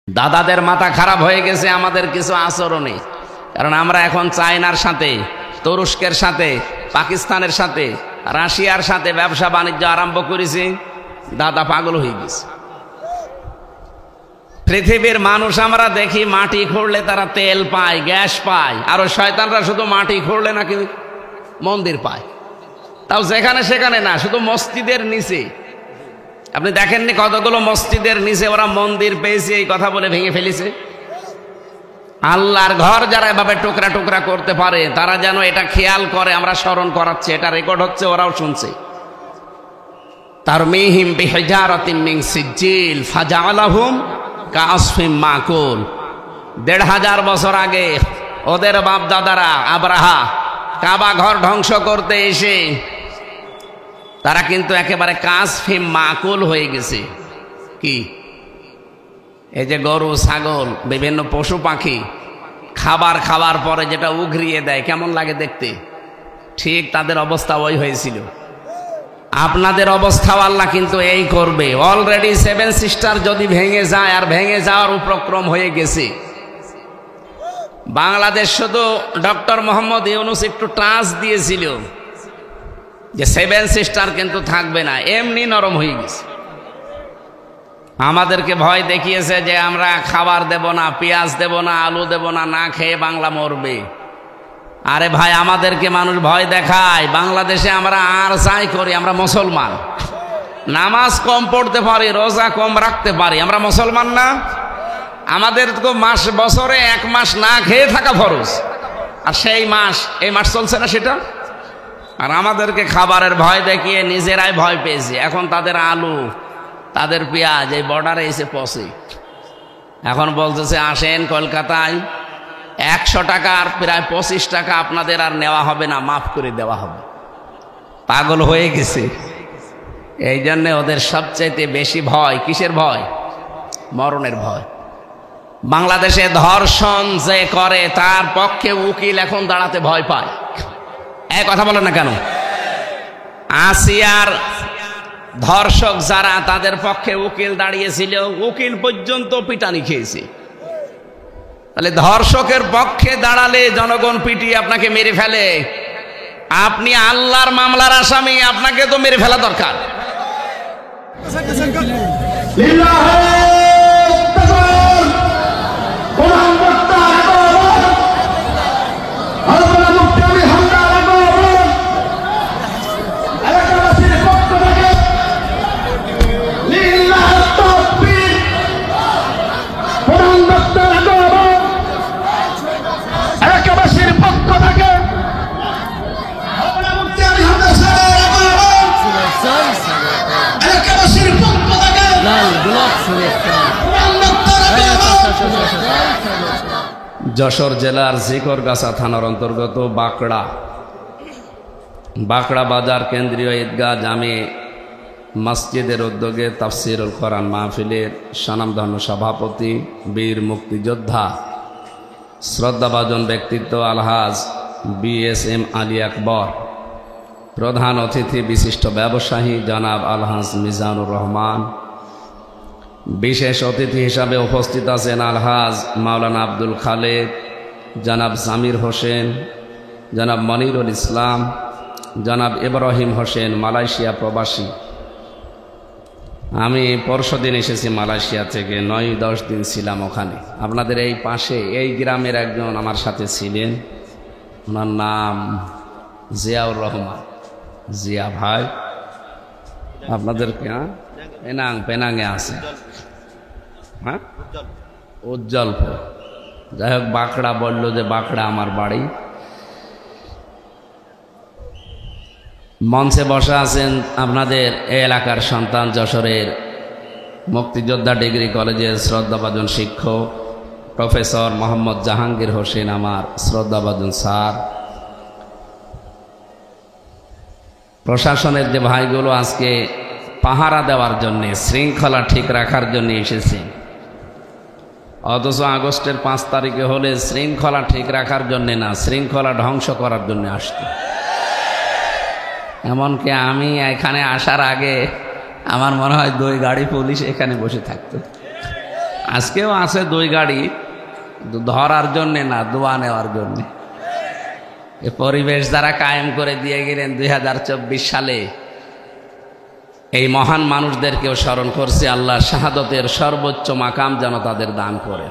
দাদাদের মাথা খারাপ হয়ে গেছে আমাদের কিছু আচরণে, কারণ আমরা এখন চায়নার সাথে, তুরস্কের সাথে, পাকিস্তানের সাথে, রাশিয়ার সাথে ব্যবসা বাণিজ্য আরম্ভ করেছি। দাদা পাগল হয়ে গেছে। পৃথিবীর মানুষ আমরা দেখি মাটি খুঁড়লে তারা তেল পায়, গ্যাস পায়, আর ওই শয়তানরা শুধু মাটি খুঁড়লে নাকি মন্দির পায়, তাও যেখানে সেখানে না, শুধু মসজিদের নিচে। আপনি দেখেননি কতগুলো মসজিদের নিচে ওরা মন্দির পেয়েছে এই কথা বলে ভেঙে ফেলেছে। আল্লাহর ঘর যারা এভাবে টুকরা টুকরা করতে পারে তারা যেন এটা খেয়াল করে, আমরা স্মরণ করাচ্ছি, এটা রেকর্ড হচ্ছে, ওরাও শুনছে। তারমিহিম বিহিজারাতিন মিন সিজ্জিল ফাজআলাহুম কাআসফিম মাকুল। ১৫০০ বছর আগে ওদের বাপ দাদারা আব্রাহা কাবা ঘর ধ্বংস করতে এসে তারা কিন্তু একেবারে কাসফিম মাকুল হয়ে গেছে। কি এই যে গরু ছাগল বিভিন্ন পশু পাখি খাবার খাওয়ার পরে যেটা উগরিয়ে দেয়, কেমন লাগে দেখতে, ঠিক তাদের অবস্থা ওই হয়েছিল। আপনাদের অবস্থাও আল্লাহ কিন্তু এই করবে। অলরেডি 7 সিস্টার যদি ভেঙে যায়, আর ভেঙে যাওয়ার উপক্রম হয়ে গেছে। বাংলাদেশ শুধু ডক্টর মোহাম্মদ ইউনূস একটু টাচ দিয়েছিল যে 7 সিস্টার কিন্তু থাকবে না, এমনি নরম হয়ে গেছে। আমাদেরকে ভয় দেখিয়েছে যে আমরা খাবার দেব না, পেঁয়াজ দেব না, আলু দেব না, না খেয়ে বাংলা মরবে। আরে ভাই, আমাদেরকে মানুষ ভয় দেখায়। বাংলাদেশে আমরা আর যাই করি, আমরা মুসলমান, নামাজ কম পড়তে পারি, রোজা কম রাখতে পারি, আমরা মুসলমান না? আমাদের তো বছরে 1 মাস না খেয়ে থাকা ফরজ, আর সেই মাস, এই মাস চলছে না সেটা। আর আমাদেরকে খাবারের ভয় দেখিয়ে নিজেরাই ভয় পেয়েছি। এখন তাদের আলু, তাদের পেঁয়াজ এই বর্ডারে এসে পৌঁছে। এখন বলতেছে আসেন কলকাতায়, 100 টাকার প্রায় 25 টাকা আপনাদের আর নেওয়া হবে না, মাফ করে দেওয়া হবে। পাগল হয়ে গেছে। এই জন্যে ওদের সবচাইতে বেশি ভয় কিসের ভয়? মরণের ভয়। বাংলাদেশে ধর্ষণ যে করে তার পক্ষে উকিল এখন দাঁড়াতে ভয় পায়। এক কথা বলেন না কেন? আসিয়ার ধর্ষক যারা, তাদের পক্ষে উকিল দাঁড়িয়েছিল, উকিল পর্যন্ত পিটানি খেয়েছে। তাহলে ধর্ষকের পক্ষে দাঁড়ালে জনগণ পিটিয়ে আপনাকে মেরে ফেলে। আপনি আল্লাহর মামলার আসামি, আপনাকে তো মেরে ফেলা দরকার। যশোর জেলার জিকরগাছা থানার অন্তর্গত বাঁকড়া বাজার কেন্দ্রীয় ঈদগাহ জামে মসজিদের উদ্যোগে তাফসিরুল কোরআন মাহফিলের স্বনামধন্য সভাপতি, বীর মুক্তিযোদ্ধা, শ্রদ্ধাভাজন ব্যক্তিত্ব আলহাজ BSM আলী আকবর, প্রধান অতিথি বিশিষ্ট ব্যবসায়ী জনাব আলহাজ মিজানুর রহমান, বিশেষ অতিথি হিসাবে উপস্থিত আছেন আলহাজ মাওলানা আব্দুল খালেদ, জনাব জামির হোসেন, জনাব মনিরুল ইসলাম, জনাব ইব্রাহিম হোসেন, মালয়েশিয়া প্রবাসী। আমি পরশুদিন এসেছি মালয়েশিয়া থেকে, 9-10 দিন ছিলাম ওখানে। আপনাদের এই পাশে এই গ্রামের একজন আমার সাথে ছিলেন, ওনার নাম জিয়াউর রহমান। জিয়া ভাই আপনাদেরকে পেনাঙে আছে, হ্যাঁ, উজ্জ্বলপুর। যাই হোক, বাঁকড়া বলল যে বাঁকড়া আমার বাড়ি। মঞ্চে বসা আছেন আপনাদের এই এলাকার সন্তান, যশোরের মুক্তিযোদ্ধা ডিগ্রি কলেজের শ্রদ্ধাভাজন শিক্ষক প্রফেসর মোহাম্মদ জাহাঙ্গীর হোসেন, আমার শ্রদ্ধাভাজন স্যার। প্রশাসনের যে ভাইগুলো আজকে পাহারা দেওয়ার জন্যে, শৃঙ্খলা ঠিক রাখার জন্য এসেছে, অথচ আগস্টের 5 তারিখে হলে শৃঙ্খলা ঠিক রাখার জন্যে না, শৃঙ্খলা ধ্বংস করার জন্য আসতো। এমনকি আমি এখানে আসার আগে আমার মনে হয় 2 গাড়ি পুলিশ এখানে বসে থাকতো। আজকেও আছে 2 গাড়ি, ধরার জন্যে না, দোয়া নেওয়ার জন্যে। এ পরিবেশ যারা কায়েম করে দিয়ে গেলেন 2024 সালে, এই মহান মানুষদেরকেও স্মরণ করছে। আল্লাহ শাহাদতের সর্বোচ্চ মাকাম যেন তাদের দান করে।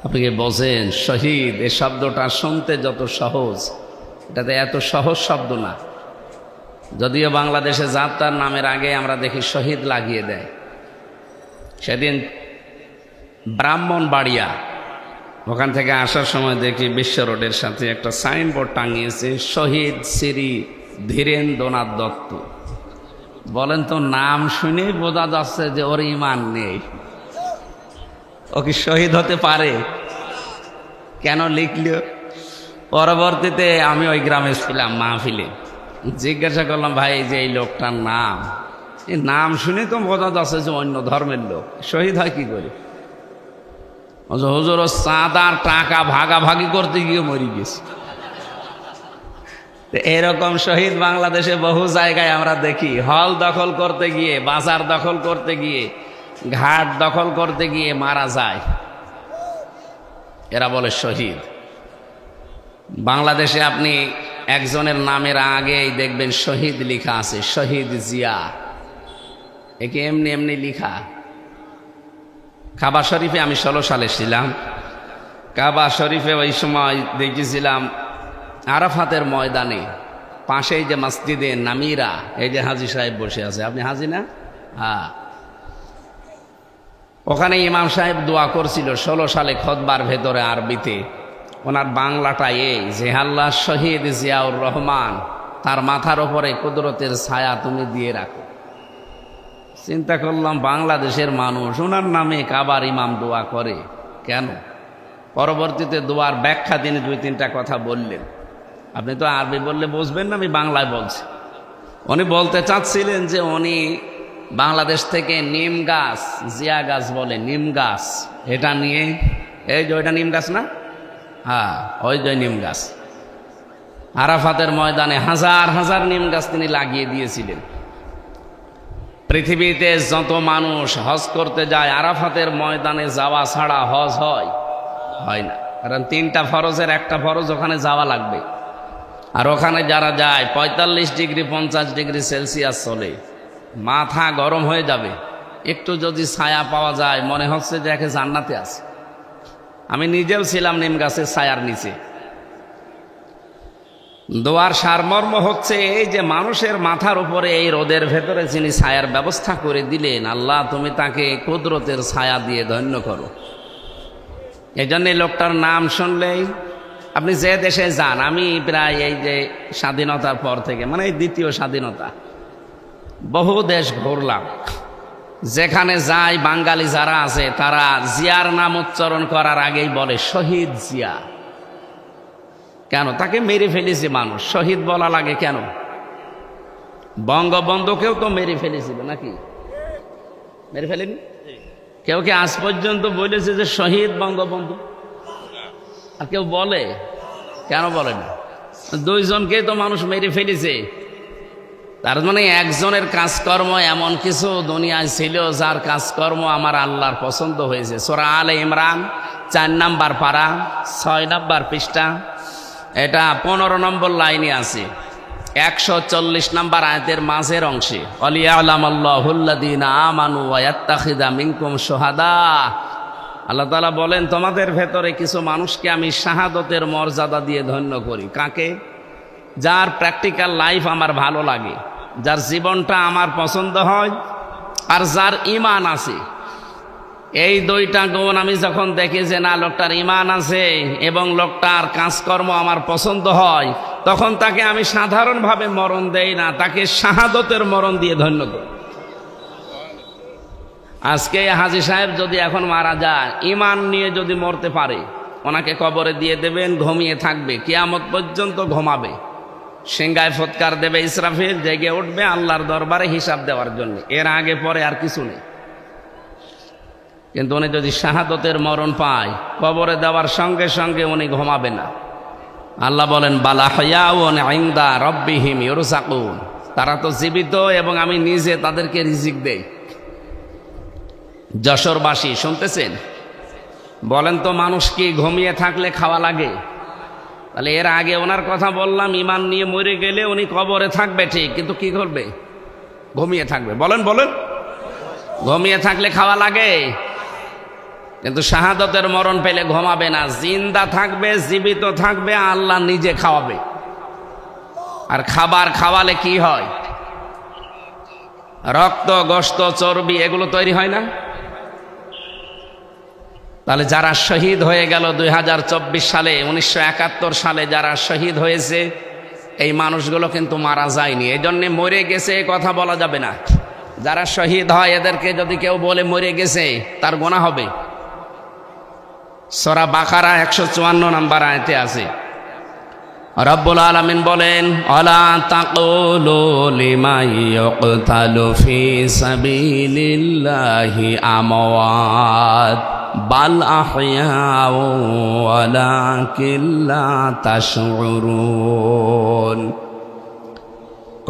আপনি কি বোঝেন শহীদ এই শব্দটা শুনতে যত সহজ, এটাতে এত সহজ শব্দ না। যদিও বাংলাদেশে যাত্রার নামের আগে আমরা দেখি শহীদ লাগিয়ে দেয়। সেদিন ব্রাহ্মণবাড়িয়া, ওখান থেকে আসার সময় দেখি বিশ্ব রোডের সাথে একটা সাইনবোর্ড টাঙিয়েছে, শহীদ শ্রী ধীরেন্দ্রনাথ দত্ত। বলেন তো, নাম শুনেই বোঝা যাচ্ছে যে ওর ইমান নেই। ও কি শহীদ হতে পারে? কেন লিখল? পরবর্তীতে আমি ওই গ্রামে ছিলাম মাহফিলে, জিজ্ঞাসা করলাম, ভাই যে এই লোকটার নাম, এই নাম শুনে তো বোঝা যাচ্ছে যে অন্য ধর্মের লোক, শহীদ হয় কি করে? হুজুর ও চাঁদার টাকা ভাগাভাগি করতে গিয়ে মরে গেছে। এরকম শহীদ বাংলাদেশে বহু জায়গায় আমরা দেখি। হল দখল করতে গিয়ে, বাজার দখল করতে গিয়ে, ঘাট দখল করতে গিয়ে মারা যায়, এরা বলে শহীদ। বাংলাদেশে আপনি একজনের নামের আগেই দেখবেন শহীদ লেখা আছে, শহীদ জিয়া। একে এমনি এমনি লিখা। কাবা শরীফে আমি 16 সালে ছিলাম। কাবা শরীফে ওই সময় দেখেছিলাম আরাফাতের ময়দানে পাশেই যে মসজিদে নামিরা, এই যে হাজী সাহেব বসে আছে, আপনি হাজী না? হ্যাঁ। ওখানে ইমাম সাহেব দোয়া করছিল 16 সালে খুতবার ভেতরে আরবিতে। ওনার বাংলাটা এই যে, আল্লাহ শহীদ জিয়াউর রহমান, তার মাথার ওপরে কুদরতের ছায়া তুমি দিয়ে রাখো। চিন্তা করলাম, বাংলাদেশের মানুষ ওনার নামে কাবার ইমাম দোয়া করে কেন? পরবর্তীতে দোয়ার ব্যাখ্যা তিনি 2-3টা কথা বললেন। আপনি তো আরবি বললে বুঝবেন না, আমি বাংলায় বলছি। উনি বলতে চাচ্ছিলেন যে উনি বাংলাদেশ থেকে নিম গাছ, জিয়া গাছ বলে, নিম গাছ, এটা নিয়ে, এই যে ওইটা নিম গাছ না? হ্যাঁ, ওই যে নিম গাছ। আরাফাতের ময়দানে হাজার হাজার নিম গাছ তিনি লাগিয়ে দিয়েছিলেন। পৃথিবীতে যত মানুষ হজ করতে যায়, আরাফাতের ময়দানে যাওয়া ছাড়া হজ হয় না। কারণ 3টা ফরজের একটা ফরজ ওখানে যাওয়া লাগবে। আর ওখানে যারা যায় 45 ডিগ্রি 50 ডিগ্রি সেলসিয়াস চলে, মাথা গরম হয়ে যাবে। একটু যদি ছায়া পাওয়া যায় মনে হচ্ছে যে একে জান্নাতে আছে। আমি নিজেও ছিলাম নিম গাছের ছায়ার নিচে। দোয়ার সারমর্ম হচ্ছে এই যে মানুষের মাথার উপরে এই রোদের ভেতরে যিনি ছায়ার ব্যবস্থা করে দিলেন, আল্লাহ তুমি তাকে কুদরতের ছায়া দিয়ে ধন্য করো। এই জন্য লোকটার নাম শুনলেই আপনি যে দেশে যান, আমি প্রায় এই যে স্বাধীনতার পর থেকে, মানে এই দ্বিতীয় স্বাধীনতা, বহু দেশ ঘুরলাম। যেখানে যাই বাঙালি যারা আছে তারা জিয়ার নাম উচ্চারণ করার আগেই বলে শহীদ জিয়া। কেন? তাকে মেরে ফেলেছে মানুষ, শহীদ বলা লাগে কেন? বঙ্গবন্ধুকেও তো মেরে ফেলেছিল নাকি? মেরে ফেলেনি? কেউ কি আজ পর্যন্ত বলেছে যে শহীদ বঙ্গবন্ধু? আর কেউ বলে? কেন বলে না? 2 জনকেই তো মানুষ মেরে ফেলেছে। তার মানে একজনের কাজকর্ম এমন কিছু দুনিয়ায় ছিল যার কাজকর্ম আমার আল্লাহর পছন্দ হয়েছে। সূরা আলে ইমরান 4 নম্বর পারা 6 নম্বর পৃষ্ঠা, এটা 15 নম্বর লাইনে আছে, 140 নম্বর আয়াতের মাঝের অংশে, ওয়ালিয়ালামাল্লাহুল্লাযীনা আমানু ওয়া ইয়াত্তাখিযা মিনকুম শুহাদা। আল্লাহ তাআলা বলেন, তোমাদের ভেতরে কিছু মানুষকে আমি শাহাদতের মর্যাদা দিয়ে ধন্য করি। কাকে? যার প্র্যাকটিক্যাল লাইফ আমার ভালো লাগে, যার জীবনটা আমার পছন্দ হয়, আর যার ঈমান আছে। এই 2টা গুণ আমি যখন দেখি যে না, লোকটার ঈমান আছে এবং লোকটার কাজকর্ম আমার পছন্দ হয়, তখন তাকে আমি সাধারণভাবে মরণ দেই না, তাকে শাহাদতের মরণ দিয়ে ধন্য করি। আজকে হাজী সাহেব যদি এখন মারা যায়, ঈমান নিয়ে যদি মরতে পারে, ওনাকে কবরে দিয়ে দেবেন, ঘুমিয়ে থাকবে, কিয়ামত পর্যন্ত ঘুমাবে। সিংহায় ফৎকার দেবে ইসরাফিল, জেগে উঠবে আল্লাহর দরবারে হিসাব দেওয়ার জন্য। এর আগে পরে আর কিছু নেই। কিন্তু উনি যদি শাহাদতের মরণ পায়, কবরে দেওয়ার সঙ্গে সঙ্গে উনি ঘুমাবে না। আল্লাহ বলেন, বালা হায়াউন ইনদা রাব্বিহিম ইউরযাকুন, তারা তো জীবিত এবং আমি নিজে তাদেরকে রিজিক দেই। যশোরবাসী শুনতেছেন? বলেন তো, মানুষ কি ঘুমিয়ে থাকলে খাওয়া লাগে? তাহলে এর আগে ওনার কথা বললাম, ইমান নিয়ে মরে গেলে উনি কবরে থাকবে ঠিক, কিন্তু কি করবে? ঘুমিয়ে থাকবে। বলেন বলেন, ঘুমিয়ে থাকলে খাওয়া লাগে? কিন্তু শাহাদতের মরণ পেলে ঘুমাবে না, জিন্দা থাকবে, জীবিত থাকবে, আল্লাহ নিজে খাওয়াবে। আর খাবার খাওয়ালে কি হয়? রক্ত, গোশত, চর্বি এগুলো তৈরি হয় না? তাহলে যারা শহীদ হয়ে গেল 2024 সালে, 1971 সালে যারা শহীদ হয়েছে, এই মানুষগুলো কিন্তু মারা যায়নি, এই জন্যে মরে গেছে এই কথা বলা যাবে না। যারা শহীদ হয় এদেরকে যদি কেউ বলে মরে গেছে, তার গুনাহ হবে। সূরা বাকারা 154 নম্বর আয়াতে আছে, রব্বুল আলামিন বলেন, আলা তাকুলু লিমান ইউকতালু ফি সাবিলিল্লাহি আমওয়াত বাল আহইয়াউ ওয়ালাকিন লা তাশউরুন।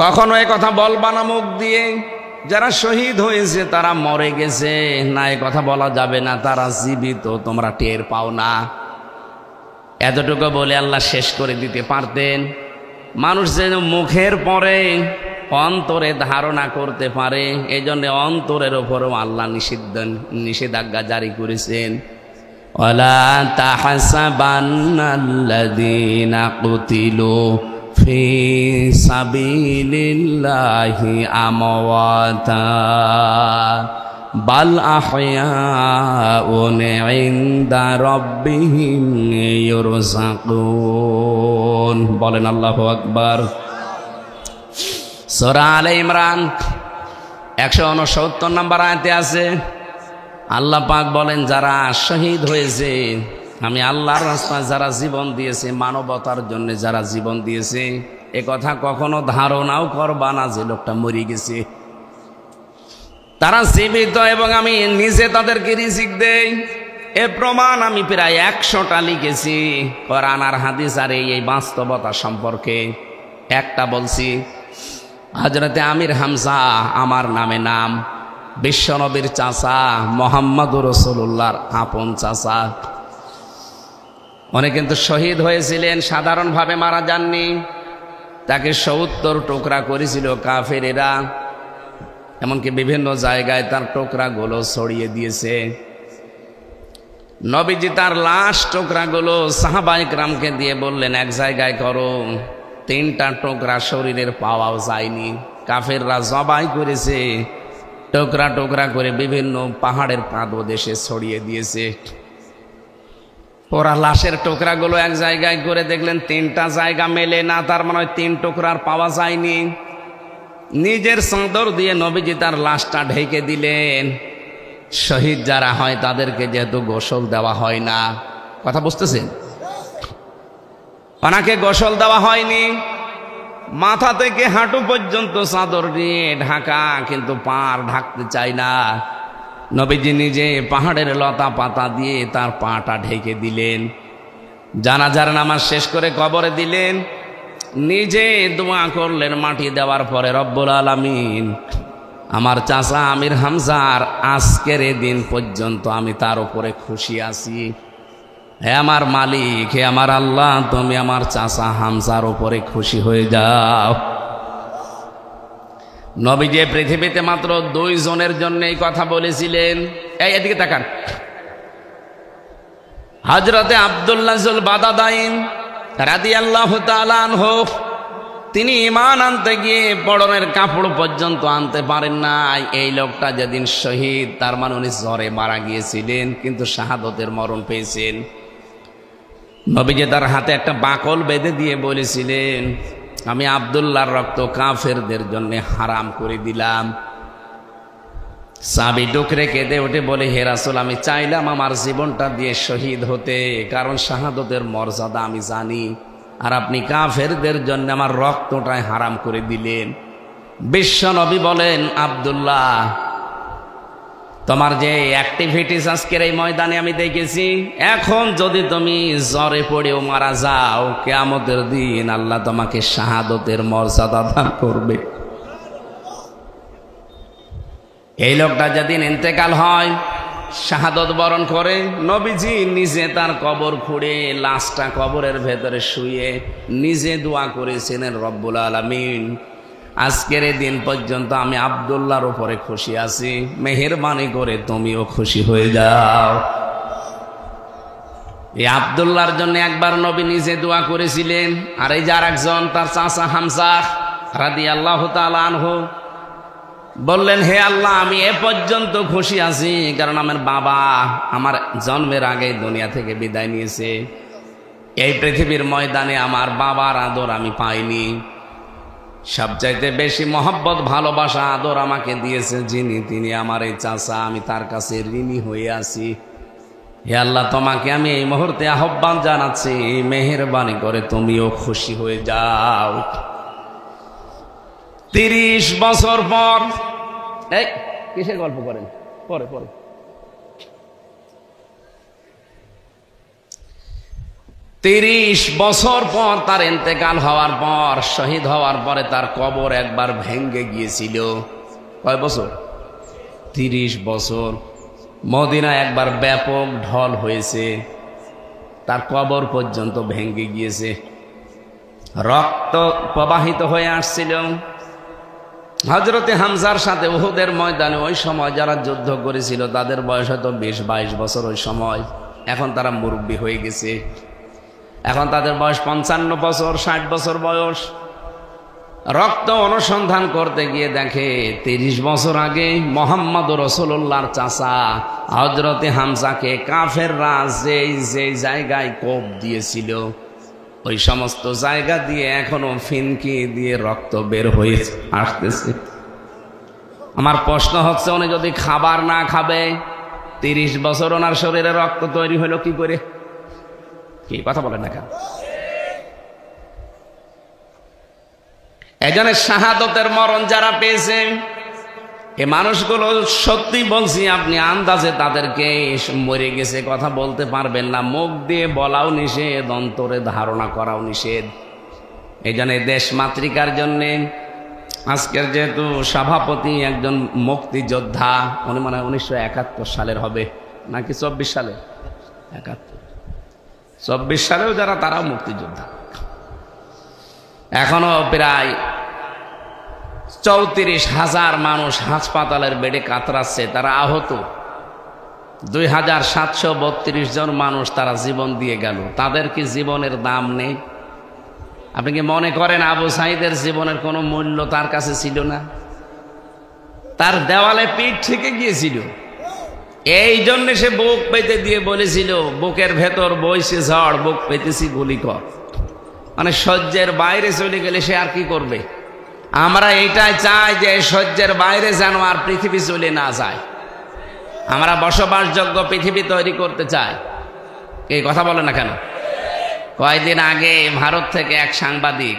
কখনো এই কথা বলবা না মুখ দিয়ে যারা শহীদ হয়েছে তারা মরে গেছে, না, এই কথা বলা যাবে না, তারা জীবিত, তোমরা টের পাও না। এতটুকু বলে আল্লাহ শেষ করে দিতে পারতেন। মানুষ যেন মুখের পরে অন্তরে ধারণা করতে পারে, এই জন্য অন্তরের ওপরও আল্লাহ নিষেধাজ্ঞা জারি করেছেন। ওয়ালা তাহসাবান্নাল্লাযীনা কুতিলু ফি সাবিলিল্লাহি আমওয়াতা বাল আহইয়াউন ইনদা রাব্বিহিম ইউরযাকুন। বলেন আল্লাহু আকবার। সূরা আলে ইমরান 169 নম্বর আয়াতে আছে, আল্লাহ পাক বলেন, যারা শহীদ হয়েছে, আমি আল্লাহর রাস্তায় যারা জীবন দিয়েছে, মানবতার জন্য যারা জীবন দিয়েছে, এ কথা কখনো ধারণাও করবা না যে লোকটা মরে গেছে। তারা জীবিত এবং আমি নিজে তাদেরকে রিজিক দেই। এ প্রমাণ আমি প্রায় 100টা লিখেছি কোরআন আর হাদিস, আর এই বাস্তবতা সম্পর্কে একটা বলছি। হযরতে আমির হামজা আমার নামে নাম, বিশ্বনবীর চাচা, মুহাম্মদুর রাসূলুল্লাহর আপন চাচা। উনি কিন্তু শহীদ হয়েছিলেন, সাধারণভাবে মারা যাননি। তাকে 70 টুকরা করেছিল কাফেরেরা, এমনকি বিভিন্ন জায়গায় তার টুকরাগুলো ছড়িয়ে দিয়েছে। নবীজি তার লাশ টুকরাগুলো সাহাবায়ে কেরামকে দিয়ে বললেন, এক জায়গায় করো। 3টা টুকরা শরীরের পাওয়াও যায়নি, কাফেররা জবাই করেছে, টুকরা টুকরা করে বিভিন্ন পাহাড়ের পাদদেশে ছড়িয়ে দিয়েছে। ওরা লাশের টুকরাগুলো এক জায়গায় করে দেখলেন 3টা জায়গা মেলে না, তার মানে 3 টুকরার পাওয়া যায়নি। নিজের চাদর দিয়ে নবীজি তার লাশটা ঢেকে দিলেন। শহীদ যারা হয় তাদেরকে যেহেতু গোসল দেওয়া হয় না, কথা বুঝতেছেন, ওনাকে গোসল দেওয়া হয়নি। মাথা থেকে হাঁটু পর্যন্ত চাদর দিয়ে ঢাকা, কিন্তু পার ঢাকতে চায় না। নবীজি নিজে পাহাড়ের লতা পাতা দিয়ে তার পাটা ঢেকে দিলেন। জানাজার নামাজ শেষ করে কবরে দিলেন, নিজে দোয়া করলেন মাটি দেওয়ার পরে, রব্বুল আলামিন, আমার চাচা আমির হামজার আজকের দিন পর্যন্ত আমি তার উপরে খুশি আছি। হে আমার মালিক, হে আমার আল্লাহ, তুমি আমার চাচা হামজার উপরে খুশি হয়ে যাও। নবীজি পৃথিবীতে মাত্র 2 জনের জন্য এই কথা বলেছিলেন। এদিকে তাকান, হযরতে আব্দুল্লাহ যুল বাদাদাইন রাদিয়াল্লাহু তাআলা আনহু, তিনি ঈমান আনতে গিয়ে পরনের কাপড় পর্যন্ত আনতে পারেন না। এই লোকটা যেদিন শহীদ, তার মানে উনি জ্বরে মারা গিয়েছিলেন, কিন্তু শাহাদতের মরণ পেয়েছেন। নবীজি তার হাতে একটা বাকল বেঁধে দিয়ে বলেছিলেন, আমি আব্দুল্লাহর রক্ত কাফেরদের জন্য হারাম করে দিলাম। সাহাবী ডুকরে কেঁদে উঠে বলে, হে রাসূল, আমি চাইলাম আমার জীবনটা দিয়ে শহীদ হতে, কারণ শাহাদতের মর্যাদা আমি জানি, আর আপনি কাফেরদের জন্য আমার রক্তটাই হারাম করে দিলেন। বিশ্ব নবী বলেন, আব্দুল্লাহ, তোমার যে অ্যাক্টিভিটিস আজকের এই ময়দানে আমি দেখেছি, এখন যদি তুমি জ্বরে পড়েও মারা যাও, কিয়ামতের দিন আল্লাহ তোমাকে শাহাদতের মর্যাদা দান করবে। এই লোকটা যেদিন ইন্তেকাল হয়, শাহাদত বরণ করে নবীজি নিজে তার কবর খুঁড়ে লাশটা কবরের ভেতরে শুয়ে নিজে দোয়া করেছিলেন, রব্বুল আলামিন আজকের এই দিন পর্যন্ত আমি আব্দুল্লাহর উপরে খুশি আছি, মেহেরবানি করে তুমিও খুশি হয়ে যাও। এই আব্দুল্লাহর জন্য একবার নবী নিজে দোয়া করেছিলেন, আর এই যার একজন তার চাচা হামজা রাদিয়াল্লাহু তাআলা আনহু বললেন, হে আল্লাহ আমি এ পর্যন্ত খুশি আছি কারণ আমার বাবা আমার জন্মের আগে দুনিয়া থেকে বিদায় নিয়েছে। এই পৃথিবীর ময়দানে আমার বাবার আদর আমি পাইনি। সবচাইতে বেশি মহব্বত ভালোবাসা আদর আমাকে দিয়েছে যিনি, তিনি আমার এই চাচা, আমি তার কাছে ঋণী হয়ে আছি। হে আল্লাহ তোমাকে আমি এই মুহূর্তে আহ্বান জানাচ্ছি, মেহেরবানি করে তুমিও খুশি হয়ে যাও। 30 বছর পর, এই কিসের গল্প করেন, পরে পরে 30 বছর পর তার ইন্তেকাল হওয়ার পর, শহীদ হওয়ার পরে তার কবর একবার ভেঙ্গে গিয়েছিল। কয় বছর? 30 বছর। মদিনা একবার ব্যাপক ঢল হয়েছে, তার কবর পর্যন্ত ভেঙ্গে গিয়েছে, রক্ত প্রবাহিত হয়ে আসছিল। হযরতে হামজার সাথে উহুদের ময়দানে ওই সময় যারা যুদ্ধ করেছিল তাদের বয়স হয়তো 20-22 বছর ওই সময়। এখন তারা মুরব্বী হয়ে গেছে, এখন তাদের বয়স 55 বছর, 60 বছর বয়স। রক্ত অনুসন্ধান করতে গিয়ে দেখে 30 বছর আগে মুহাম্মদ রাসূলুল্লাহর চাচা হযরতে হামজাকে কাফেররা যে জায়গায় কোপ দিয়েছিল ওই সমস্ত জায়গা দিয়ে এখনো ফিনকি দিয়ে রক্ত বের হয়ে আসতেছে। আমার প্রশ্ন হচ্ছে, উনি যদি খাবার না খাবে 30 বছর ওনার শরীরে রক্ত তৈরি হলো কি করে? কি কথা বলেন না কেন? এজন্য শাহাদতের মরণ যারা পেয়েছে এই মানুষগুলো, সত্যি বলছি আপনি আন্দাজে তাদেরকে মরে গেছে কথা বলতে পারবেন না, মুখ দিয়ে বলাও নিষেধ, অন্তরে ধারণা করাও নিষেধ। এই জন্য দেশ মাতৃকার জন্যে আজকের যেহেতু সভাপতি একজন মুক্তিযোদ্ধা, উনি মানে 1971 সালের হবে নাকি 24 সালে, 24 সালেও যারা তারাও মুক্তিযোদ্ধা। এখনো প্রায় 34,000 মানুষ হাসপাতালের বেডে কাতরাচ্ছে, তারা আহত। 2732 জন মানুষ তারা জীবন দিয়ে গেল, তাদের কি জীবনের দাম নেই? আপনি কি মনে করেন আবু সাঈদের জীবনের কোনো মূল্য তার কাছে ছিল না? তার দেওয়ালে পিঠ থেকে গিয়েছিল, এই জন্য সে বুক পেতে দিয়ে বলেছিল, বুকের ভেতর বইছে ঝড়, বুক পেতেছি গুলি কর। মানে সহ্যের বাইরে চলে গেলে সে আর কি করবে? আমরা এইটাই চাই যে সহ্যের বাইরে যেন আর পৃথিবী চলে না যায়, আমরা বসবাসযোগ্য পৃথিবী তৈরি করতে চাই। এই কথা বলে না কেন? কয়েকদিন আগে ভারত থেকে এক সাংবাদিক,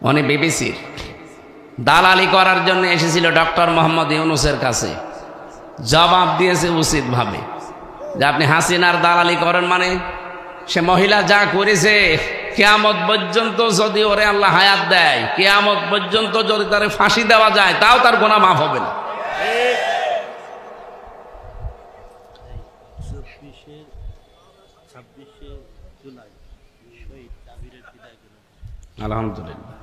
উনি বিবিসির দালালি করার জন্য এসেছিল ডক্টর মোহাম্মদ ইউনূসের কাছে, জবাব দিয়েছে উচিতভাবে যে আপনি হাসিনার দালালি করেন, মানে সে মহিলা যা করেছে কিয়ামত পর্যন্ত যদি ওরে আল্লাহ হায়াত দেয়, কিয়ামত পর্যন্ত যদি তারে ফাঁসি দেওয়া যায় তাও তার গুনাহ মাফ হবে না। আলহামদুলিল্লাহ।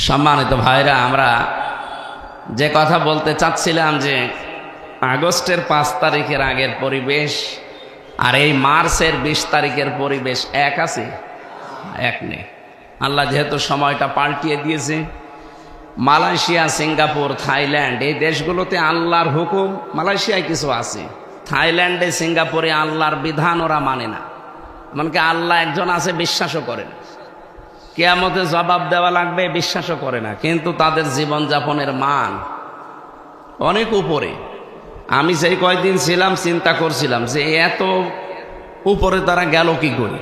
সম্মানিত ভাইরা, আমরা যে কথা বলতে চাচ্ছিলাম যে আগস্টের 5 তারিখের আগের পরিবেশ আর এই মার্চের 20 তারিখের পরিবেশ এক আছে? এক নেই। আল্লাহ যেহেতু সময়টা পাল্টিয়ে দিয়েছে, মালয়েশিয়া, সিঙ্গাপুর, থাইল্যান্ড এই দেশগুলোতে আল্লাহর হুকুম, মালয়েশিয়ায় কিছু আছে, থাইল্যান্ডে, সিঙ্গাপুরে আল্লাহর বিধান ওরা মানে না। এমনকি আল্লাহ একজন আছে বিশ্বাসও করে না, কিয়ামতে জবাব দেওয়া লাগবে বিশ্বাসও করে না, কিন্তু তাদের জীবনযাপনের মান অনেক উপরে। আমি সেই কয়েকদিন ছিলাম, চিন্তা করছিলাম যে এত উপরে তারা গেল কি করে?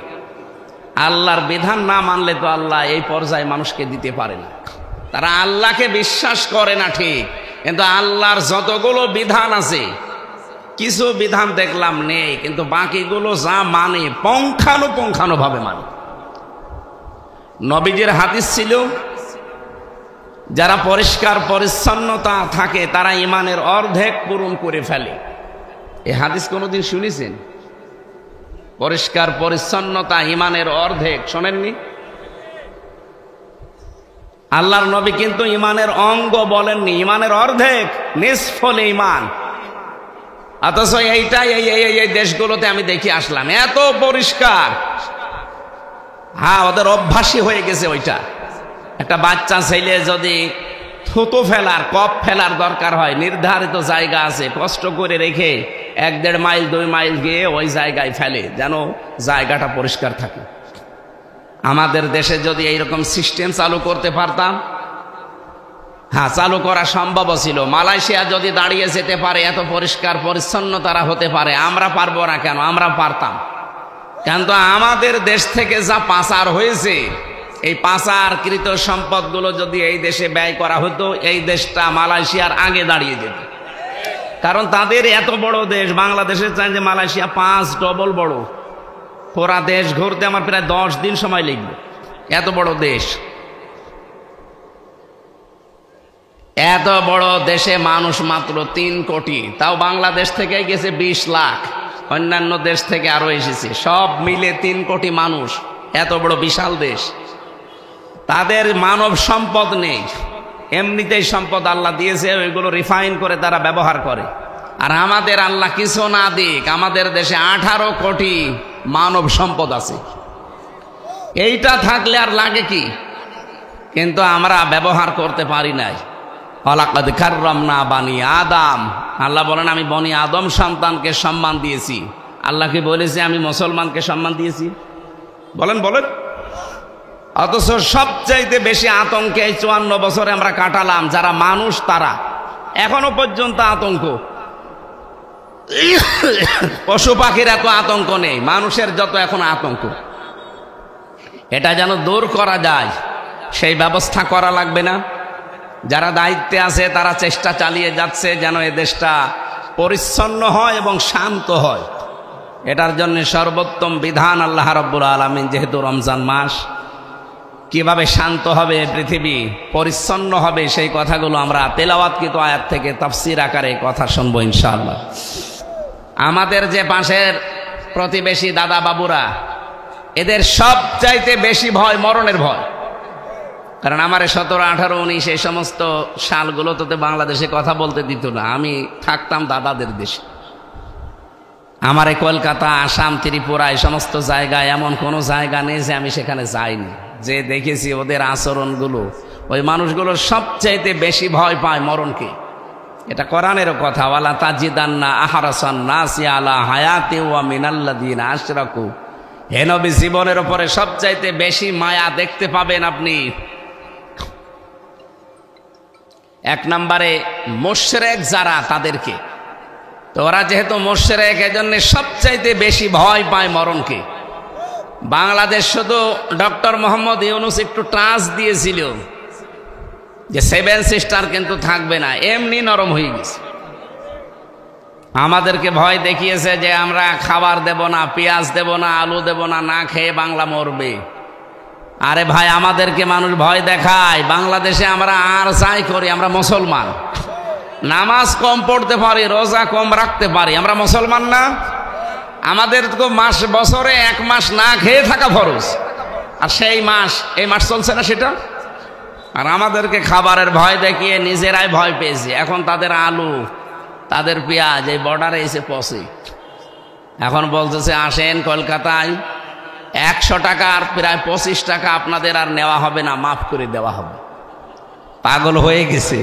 আল্লাহর বিধান না মানলে তো আল্লাহ এই পর্যায়ে মানুষকে দিতে পারে না। তারা আল্লাহকে বিশ্বাস করে না ঠিক, কিন্তু আল্লাহর যতগুলো বিধান আছে কিছু বিধান দেখলাম নেই, কিন্তু বাকিগুলো যা মানে পুঙ্খানুপুঙ্খানুভাবে মানে। নবীজির হাদিস ছিল যারা পরিষ্কার পরিচ্ছন্নতা থাকে তারা ইমানের অর্ধেক পূরণ করে ফেলে। এই হাদিস কোনোদিন শুনেছেন? পরিষ্কার পরিচ্ছন্নতা ইমানের অর্ধেক, শোনেননি? আল্লাহর নবী কিন্তু ইমানের অঙ্গ বলেননি, ইমানের অর্ধেক, নিসফুল ঈমান। অথচ এইটাই এই দেশগুলোতে আমি দেখে আসলাম, এত পরিষ্কার। হ্যাঁ, ওদের অভ্যাসই হয়ে গেছে ওইটা। একটা বাচ্চা ছেলে যদি থুতু ফেলার, কপ ফেলার দরকার হয়, নির্ধারিত জায়গা আছে, কষ্ট করে রেখে 1-1.5 মাইল 2 মাইল গিয়ে ওই জায়গায় ফেলে, যেন জায়গাটা পরিষ্কার থাকে। আমাদের দেশে যদি এইরকম সিস্টেম চালু করতে পারতাম, হ্যাঁ, চালু করা সম্ভব ছিল। মালয়েশিয়া যদি দাঁড়িয়ে যেতে পারে, এত পরিষ্কার পরিচ্ছন্ন তারা হতে পারে, আমরা পারবো না কেন? আমরা পারতাম। কিন্তু আমাদের দেশ থেকে যা পাচার হয়েছে, এই পাচারকৃত সম্পদগুলো যদি এই দেশে ব্যয় করা হতো, এই দেশটা মালয়েশিয়ার আগে দাঁড়িয়ে যেত। কারণ তাদের এত বড় দেশ, বাংলাদেশের চাই যে মালয়েশিয়া 5 ডবল বড়। পুরা দেশ ঘুরতে আমার প্রায় 10 দিন সময় লাগবে, এত বড় দেশ। এত বড় দেশে মানুষ মাত্র 3 কোটি, তাও বাংলাদেশ থেকে গেছে 20 লাখ, অন্যান্য দেশ থেকে আরো এসেছে, সব মিলে 3 কোটি মানুষ। এত বড় বিশাল দেশ, তাদের মানব সম্পদ নেই, এমনিতেই সম্পদ আল্লাহ দিয়েছে, ওইগুলো রিফাইন করে তারা ব্যবহার করে। আর আমাদের আল্লাহ কিছু না দিক, আমাদের দেশে 18 কোটি মানব সম্পদ আছে। এইটা থাকলে আর লাগে কি? কিন্তু আমরা ব্যবহার করতে পারি নাই। ওয়ালাকাদ কাররামনা বানি আদম, আল্লাহ বলেন আমি বনি আদম সন্তানকে সম্মান দিয়েছি। আল্লাহ কি বলেছে আমি মুসলমানকে সম্মান দিয়েছি? বলেন বলেন। অথচ সবচাইতে বেশি আতঙ্কে এই 54 বছরে আমরা কাটালাম, যারা মানুষ তারা এখনো পর্যন্ত আতঙ্ক। পশু পাখির এত আতঙ্ক নেই, মানুষের যত এখন আতঙ্ক। এটা যেন দূর করা যায়, সেই ব্যবস্থা করা লাগবে না? যারা দায়িত্বে আছে তারা চেষ্টা চালিয়ে যাচ্ছে যেন এ দেশটা পরিচ্ছন্ন হয় এবং শান্ত হয়। এটার জন্য সর্বোত্তম বিধান আল্লাহ রাব্বুল আলামিন, যেহেতু রমজান মাস, কিভাবে শান্ত হবে পৃথিবী, পরিচ্ছন্ন হবে, সেই কথাগুলো আমরা তেলাওয়াতকৃত আয়াত থেকে তাফসীর আকারে কথা শুনবো ইনশাআল্লাহ। আমাদের যে পাশের প্রতিবেশী দাদা বাবুরা, এদের সবচাইতে বেশি ভয় মরণের ভয়। কারণ আমার 17, 18, 19 এই সমস্ত সালগুলো তো বাংলাদেশে কথা বলতে দিত না। আমি থাকতাম দাদাদের দেশে। আমার কলকাতা, আসাম, ত্রিপুরা এই সমস্ত জায়গায় এমন কোনো জায়গা নেই যে আমি সেখানে যাইনি, যে দেখেছি ওদের আচরণগুলো। ওই মানুষগুলো সবচাইতে বেশি ভয় পায় মরণকে। এটা কোরআনেরও কথা, ওয়ালা তাজিদান্না আহরাসান নাসি আলা হায়াতি ওয়া মিনাল্লাযিনা আশরাকু। হে নবী, জীবনের উপরে সবচাইতে বেশি মায়া দেখতে পাবেন আপনি 1 নম্বরে মুশরিক যারা, তাদেরকে। তো ওরা যেহেতু মুশরিক, এজন্য সবচাইতে বেশি ভয় পায় মরণকে। বাংলাদেশ শুধু ডক্টর মোহাম্মদ ইউনূস একটু টাচ দিয়েছিল যে 7 সিস্টার কিন্তু থাকবে না, এমনি নরম হয়ে গেছে। আমাদেরকে ভয় দেখিয়েছে যে আমরা খাবার দেব না, পেঁয়াজ দেব না, আলু দেব না, না খেয়ে বাংলা মরবে। আরে ভাই, আমাদেরকে মানুষ ভয় দেখায়, বাংলাদেশে আমরা আর যাই করি, আমরা মুসলমান। নামাজ কম পড়তে পারি, রোজা কম রাখতে পারি, আমরা মুসলমান না? আমাদের তো বছরে 1 মাস না খেয়ে থাকা ফরজ, আর সেই মাস, এই মাস চলছে না সেটা। আর আমাদেরকে খাবারের ভয় দেখিয়ে নিজেরাই ভয় পেয়েছি। এখন তাদের আলু, তাদের পেঁয়াজ এই বর্ডারে এসে পৌঁছে। এখন বলতেছে আসেন কলকাতায়, 100 টাকার প্রায় 25 টাকা আপনাদের আর নেওয়া হবে না, মাফ করে দেওয়া হবে। পাগল হয়ে গেছে।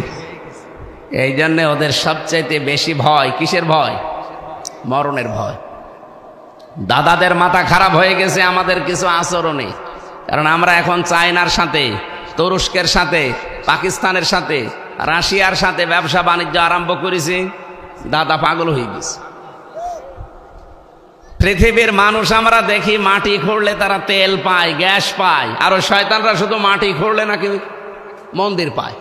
এই জন্যে ওদের সবচাইতে বেশি ভয় কিসের ভয়? মরণের ভয়। দাদাদের মাথা খারাপ হয়ে গেছে আমাদের কিছু আচরণে। কারণ আমরা এখন চায়নার সাথে, তুরস্কের সাথে, পাকিস্তানের সাথে, রাশিয়ার সাথে ব্যবসা বাণিজ্য আরম্ভ করেছি। দাদা পাগল হয়ে গেছে। পৃথিবীর মানুষ আমরা দেখি মাটি খুঁড়লে তারা তেল পায়, গ্যাস পায়, আর ওই শয়তানরা শুধু মাটি খুঁড়লে নাকি মন্দির পায়।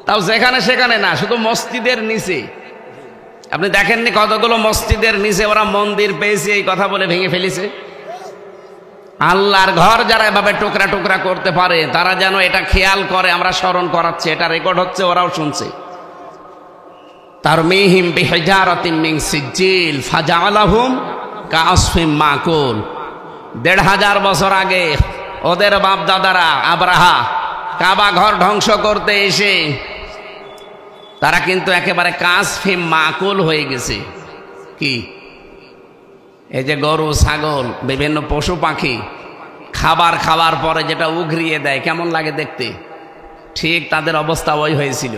তাও যেখানে সেখানে না, শুধু মসজিদের নিচে। আপনি দেখেননি কতগুলো মসজিদের নিচে ওরা মন্দির পেয়েছে এই কথা বলে ভেঙে ফেলেছে? আল্লাহর ঘর যারা এভাবে টুকরা টুকরা করতে পারে তারা যেন এটা খেয়াল করে, আমরা স্মরণ করাচ্ছি, এটা রেকর্ড হচ্ছে, ওরাও শুনছে। তারমিহিম বিহিজারাতিন মিন সিজ্জিল ফাজআলাহুম কাআসফিম মাকুল। ১৫০০ বছর আগে ওদের বাপ দাদারা আব্রাহা কাবা ঘর ধ্বংস করতে এসে তারা কিন্তু একেবারে কাসফিম মাকুল হয়ে গেছে। কি এই যে গরু ছাগল বিভিন্ন পশু পাখি খাবার খাওয়ার পরে যেটা উগরিয়ে দেয়, কেমন লাগে দেখতে, ঠিক তাদের অবস্থা ওই হয়েছিল।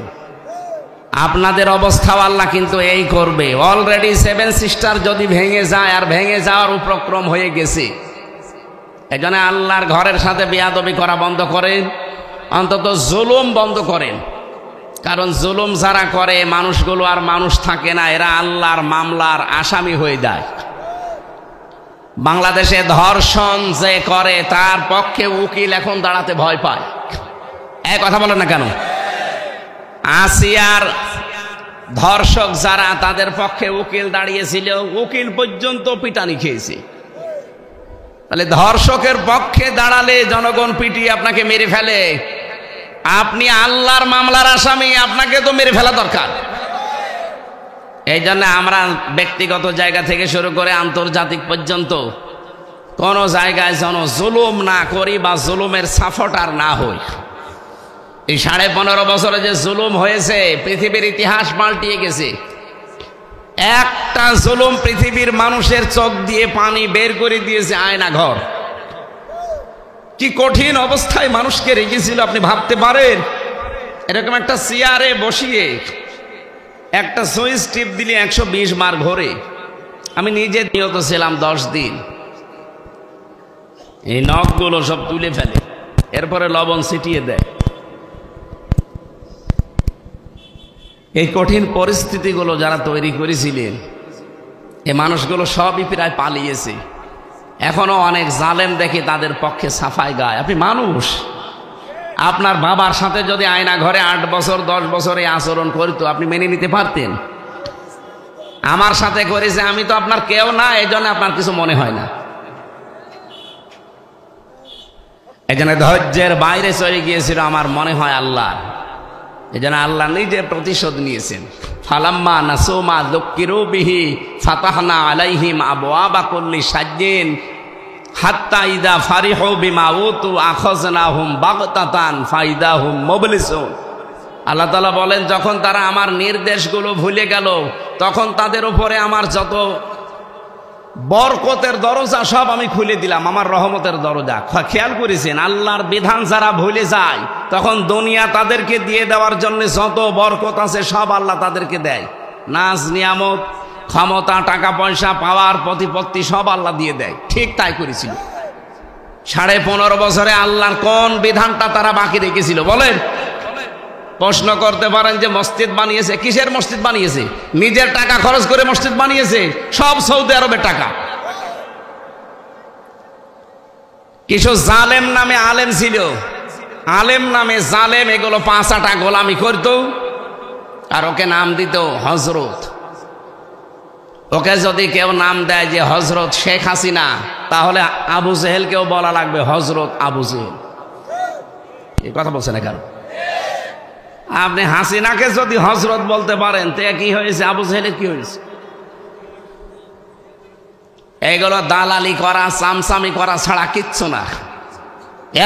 আপনাদের অবস্থাও আল্লাহ কিন্তু এই করবে। অলরেডি 7 সিস্টার যদি ভেঙে যায়, আর ভেঙে যাওয়ার উপক্রম হয়ে গেছে, এজন্য আল্লাহর ঘরের সাথে বেয়াদবি করা বন্ধ করেন, অন্তত জুলুম বন্ধ করেন। কারণ জুলুম যারা করে মানুষগুলো আর মানুষ থাকে না, এরা আল্লাহর মামলার আসামি হয়ে যায়। বাংলাদেশে ধর্ষণ যে করে তার পক্ষে উকিল এখন দাঁড়াতে ভয় পায়। এক কথা বলেন না কেন? আসিয়ার ধর্ষক যারা, তাদের পক্ষে উকিল দাঁড়িয়েছিল, উকিল পর্যন্ত পিটানি খেয়েছে। তাহলে ধর্ষকের পক্ষে দাঁড়ালে জনগণ পিটিয়ে আপনাকে মেরে ফেলে, আপনি আল্লাহর মামলার আসামি, আপনাকে তো মেরে ফেলা দরকার। এই জন্য আমরা ব্যক্তিগত জায়গা থেকে শুরু করে আন্তর্জাতিক পর্যন্ত কোন জায়গায় যেন জুলুম না করি বা জুলুমের সাপোর্টার না হই। এই 15.5 বছরে যে জুলুম হয়েছে, পৃথিবীর ইতিহাস পাল্টিয়ে গেছে। একটা জুলুম পৃথিবীর মানুষের চোখ দিয়ে পানি বের করে দিয়েছে আয়না ঘর। কি কঠিন অবস্থায় মানুষকে রেখেছিল আপনি ভাবতে পারেন? এরকম একটা চেয়ারে বসিয়ে একটা সুইচ টিপ দিলে 120 বার ঘোরে। আমি নিজে নিহত ছিলাম 10 দিন। এই নখগুলো সব তুলে ফেলে, এরপরে লবণ ছিটিয়ে দেয়। এই কঠিন পরিস্থিতিগুলো যারা তৈরি করেছিলেন, এই মানুষগুলো সবই প্রায় পালিয়েছে। এখনো অনেক জালেম দেখে তাদের পক্ষে সাফাই গায়। আপনি মানুষ, আপনার বাবার সাথে যদি আয়না ঘরে 8 বছর 10 বছর এই আচরণ করতো, আপনি মেনে নিতে পারতেন? আমার সাথে করেছে, আমি তো আপনার কেউ না, এই জন্য আপনার কিছু মনে হয় না। এই জন্য ধৈর্যের বাইরে চলে গিয়েছিল আমার মনে হয় আল্লাহ। এই জন্য আল্লাহ নিজে প্রতিশোধ নিয়েছেন। ফালাম্মা নাসু মা যুক্কিরু বিহি ফাতাহনা আলাইহিম আবওয়াবা কুল্লি শাজ্জিন হাত্তা ইদা ফারিহু বিমা উতু আখাযনাহুম বাগতাতান ফাইদাহুম মুবলিসুন। আল্লাহ তাআলা বলেন, যখন তারা আমার নির্দেশগুলো ভুলে গেল, তখন তাদের উপরে আমার যত বরকতের দরজা সব আমি খুলে দিলাম, আমার রহমতের দরজা। খেয়াল করেছেন, আল্লাহর বিধান যারা ভুলে যায়, তখন দুনিয়া তাদেরকে দিয়ে দেওয়ার জন্য যত বরকত আছে সব আল্লাহ তাদেরকে দেয়। নাজ নিয়ামত, ক্ষমতা, টাকা পয়সা, পাওয়ার প্রতিপত্তি সব আল্লাহ দিয়ে দেয়। ঠিক তাই করেছিল। 15.5 বছরে আল্লাহর কোন বিধানটা তারা বাকি রেখেছিল বলেন? প্রশ্ন করতে পারেন যে মসজিদ বানিয়েছে, কিসের মসজিদ বানিয়েছে? নিজের টাকা খরচ করে মসজিদ বানিয়েছে, সব সৌদি আরবের টাকা। কিছু জালেম নামে আলেম ছিল, আলেম নামে জালেম, এগুলো 5 আটা গোলামি করত, আর ওকে নাম দিত হজরত। ওকে যদি কেউ নাম দেয় যে হজরত শেখ হাসিনা, তাহলে আবু জেহেলকেও বলা লাগবে হজরত আবু জেহেল। এই কথা বলছে না কারণ? আপনি হাসিনাকে যদি হজরত বলতে পারেন, তে কি হয়েছে? আবু জেহেলের কি হয়েছে? এগুলো দালালি করা, চামচামি করা ছাড়া কিচ্ছু না।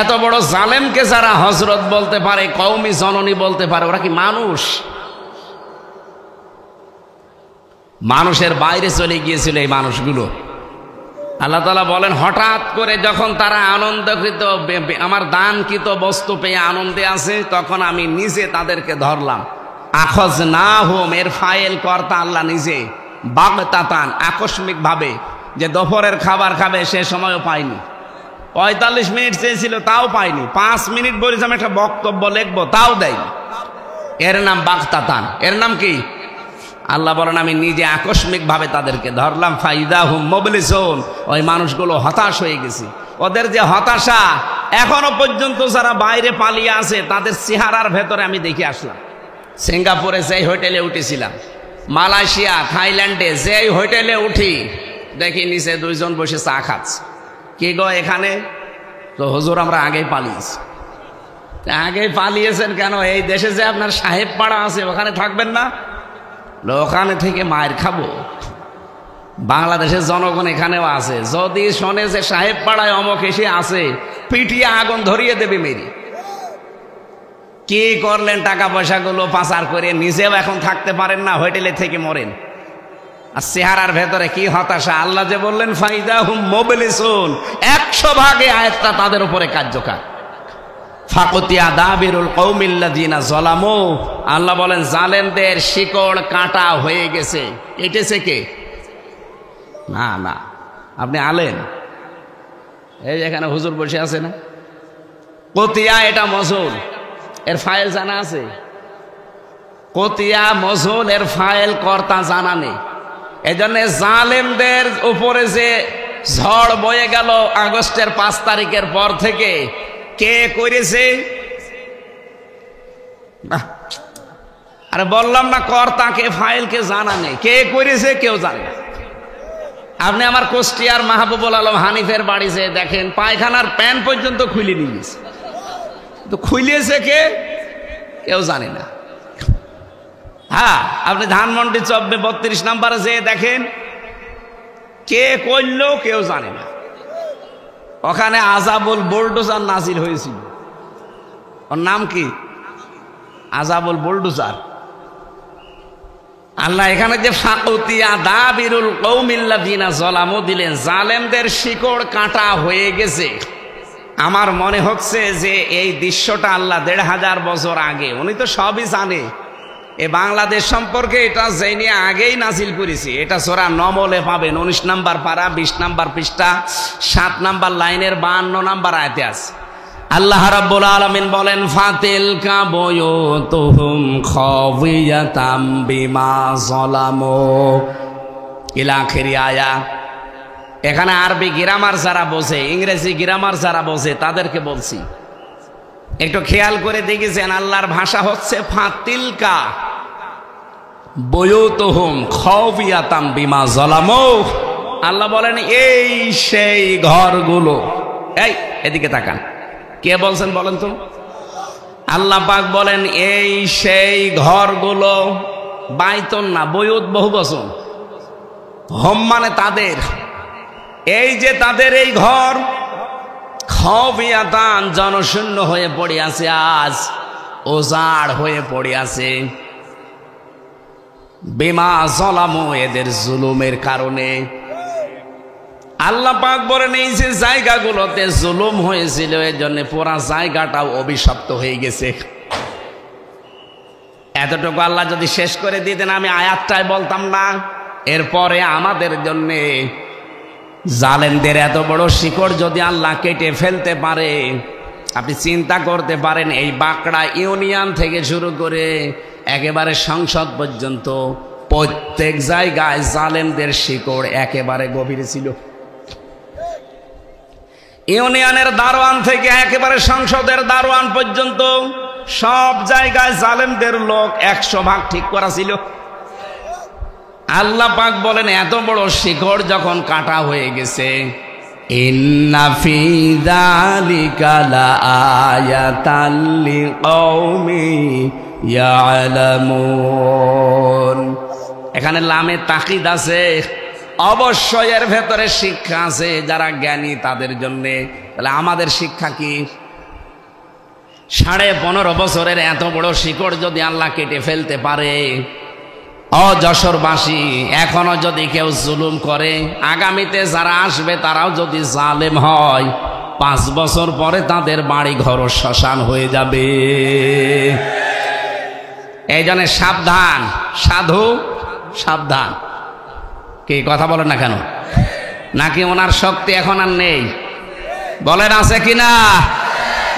এত বড় জালেমকে যারা হজরত বলতে পারে, কওমি জননী বলতে পারে, ওরা কি মানুষ? মানুষের বাইরে চলে গিয়েছিল এই মানুষগুলো। আল্লাহ তাআলা বলেন, হঠাৎ করে যখন তারা আনন্দকৃত, আমার দানকৃত বস্তু পেয়ে আনন্দে আছে, তখন আমি নিজে তাদেরকে ধরলাম। আখাযনাহুম, এর ফাইল কর্তা আল্লাহ নিজে। বাগতাতান, আকস্মিক ভাবে, যে দুপুরের খাবার খাবে সে সময়ও পায়নি। 45 মিনিট চেয়েছিল, তাও পায়নি। 5 মিনিট বলেছে আমি একটা বক্তব্য লিখবো, তাও দেয়নি। এর নাম বাগতাতান। এর নাম কি? আল্লাহ বলেন, আমি নিজে আকস্মিক ভাবে তাদেরকে ধরলাম। ফাইদাহুম মুবলিসুন, ওই মানুষগুলো হতাশ হয়ে গেছে। ওদের যে হতাশা, এখনো পর্যন্ত যারা বাইরে পালিয়ে আছে তাদের চেহারার ভেতরে আমি দেখে আসলাম। সিঙ্গাপুরে যেই হোটেলে উঠেছিলাম, মালয়েশিয়া, থাইল্যান্ডে যেই হোটেলে উঠি, দেখি নিচে 2 জন বসে চা খাচ্ছে। কে গো এখানে? তো হুজুর আমরা আগেই পালিয়েছি। আগেই পালিয়েছেন কেন? এই দেশে যে আপনার সাহেব পাড়া আছে ওখানে থাকবেন না? ওখানে থেকে মায়ের খাবো। বাংলাদেশের জনগণ এখানেও আছে, যদি শোনে যে সাহেব পাড়ায় অমক এসে আছে, পিটিয়ে আগুন ধরিয়ে দেবে মেরি। কি করলেন টাকা পয়সাগুলো পাচার করে? নিজেও এখন থাকতে পারেন না, হোটেলে থেকে মরেন। আর চেহারার ভেতরে কি হতাশা! আল্লাহ যে বললেন ফাইদাহুম মুবলিসুন, 100% আয়াতটা তাদের উপরে কার্যকর। ফাকুতিয়া দাবিরুল কওমিল্লাযিনা যালামু, আল্লাহ বলেন জালেমদের শিকড় কাটা হয়ে গেছে। এটেছে কে? না না, আপনি আলেন, এই এখানে হুজুর বসে আছে না? কতিয়া এটা মজুল, এর ফাইল জানা আছে? কতিয়া মজুল, এর ফাইল কর্তা জানা নেই। এজন্য জালেমদের উপরে যে ঝড় বয়ে গেল আগস্টের 5 তারিখের পর থেকে, কে করেছে? আরে বললাম না কর্তাকে, ফাইলকে জানা নেই, কে করেছে কেউ জানে না। আপনি আমার কুষ্টিয়ার মাহবুবুল আলম হানিফের বাড়ি যে দেখেন, পায়খানার প্যান পর্যন্ত খুলে নিয়ে গেছে, তো খুলিয়েছে কে কেউ জানে না। হ্যাঁ, আপনি ধানমন্ডি 32 নম্বরে যে দেখেন, কে করলো কেউ জানে না। ওখানে আযাবুল বুলডোজার নাজিল হয়েছিল। ওর নাম কি? আযাবুল বুলডোজার। আল্লাহ এখানে যে ফাকুতিয়া দাবিরুল কওমিল্লাযিনা যালামু দিলেন, জালেমদের শিকড় কাটা হয়ে গেছে। আমার মনে হচ্ছে যে এই দৃশ্যটা আল্লাহ 1500 বছর আগে, উনি তো সবই জানে। এ বাংলাদেশ সম্পর্কে এটা জেনে আগেই নাজিল করেছি। এটা সূরা নমলে পাবেন, 19 নম্বর পারা, 20 নম্বর পৃষ্ঠা, 7 নম্বর লাইনের 52 নম্বর আয়াতে আছে। আল্লাহ রাব্বুল আলামিন বলেন ফাতিলকা বুয়ুতুহুম খাওয়িয়াতাম বিমা যালামু ইলা আখিরি আয়া। এখানে আরবি গ্রামার যারা বোঝে, ইংরেজি গ্রামার যারা বোঝে তাদেরকে বলছি, একটু খেয়াল করে দেখেছেন আল্লাহর ভাষা হচ্ছে ফাতিলকা বুয়ুতুহুম খাওয়িয়াতাম বিমা যালামু। আল্লাহ বলেন এই সেই ঘরগুলো। এই এদিকে তাকান, কে বলছেন বলেন তো? আল্লাহ পাক বলেন এই সেই ঘরগুলো। বাইতুন না, বুয়ুত বহুবচন। হোম মানে তাদের, এই যে তাদের এই ঘর, খাওয়িয়াতান জনশূন্য হয়ে পড়ে আছে, আজ ওজাড় হয়ে পড়ে আছে। বিমা যালামু, এদের জুলুমের কারণে। আল্লাহ পাক বলেন এই যে জায়গাগুলোতে জুলুম হয়েছিল, এর জন্য পুরা জায়গাটাও অভিশপ্ত হয়ে গেছে। এতটুকু আল্লাহ যদি শেষ করে দিতেন আমি আয়াতটাই বলতাম না। এরপরে আমাদের জন্য জালেমদের এত বড় শিকড় যদি আল্লাহ কেটে ফেলতে পারে, আপনি চিন্তা করতে পারেন এই বাঁকড়া ইউনিয়ন থেকে শুরু করে একেবারে সংসদ পর্যন্ত প্রত্যেক জায়গায় জালেমদের শিকড় একেবারে গভীরে ছিল। ইউনিয়নের দারোয়ান থেকে একেবারে সংসদের দারোয়ান পর্যন্ত সব জায়গায় জালেমদের লোক 100% ঠিক করা ছিল। আল্লাহ পাক বলেন এত বড় শিকড় যখন কাটা হয়ে গেছে, ইন্না ফি যালিকা লাআয়াতাল লিকওমিন ইয়ালামুন। এখানে লামে তাকিদ আছে, অবশ্যই এর ভেতরে শিক্ষা আছে যারা জ্ঞানী তাদের জন্য। তাহলে আমাদের শিক্ষা কি? 15.5 বছরের এত বড় শিকড় যদি আল্লাহ কেটে ফেলতে পারে, যশোরবাসী এখনো যদি কেউ জুলুম করে, আগামীতে যারা আসবে তারাও যদি জালেম হয়, 5 বছর পরে তাদের বাড়ি ঘর শ্মশান হয়ে যাবে। এই জন্য সাবধান, সাধু সাবধান। কি কথা বলেন না কেন? নাকি ওনার শক্তি এখন আর নেই? বলেন আছে কিনা?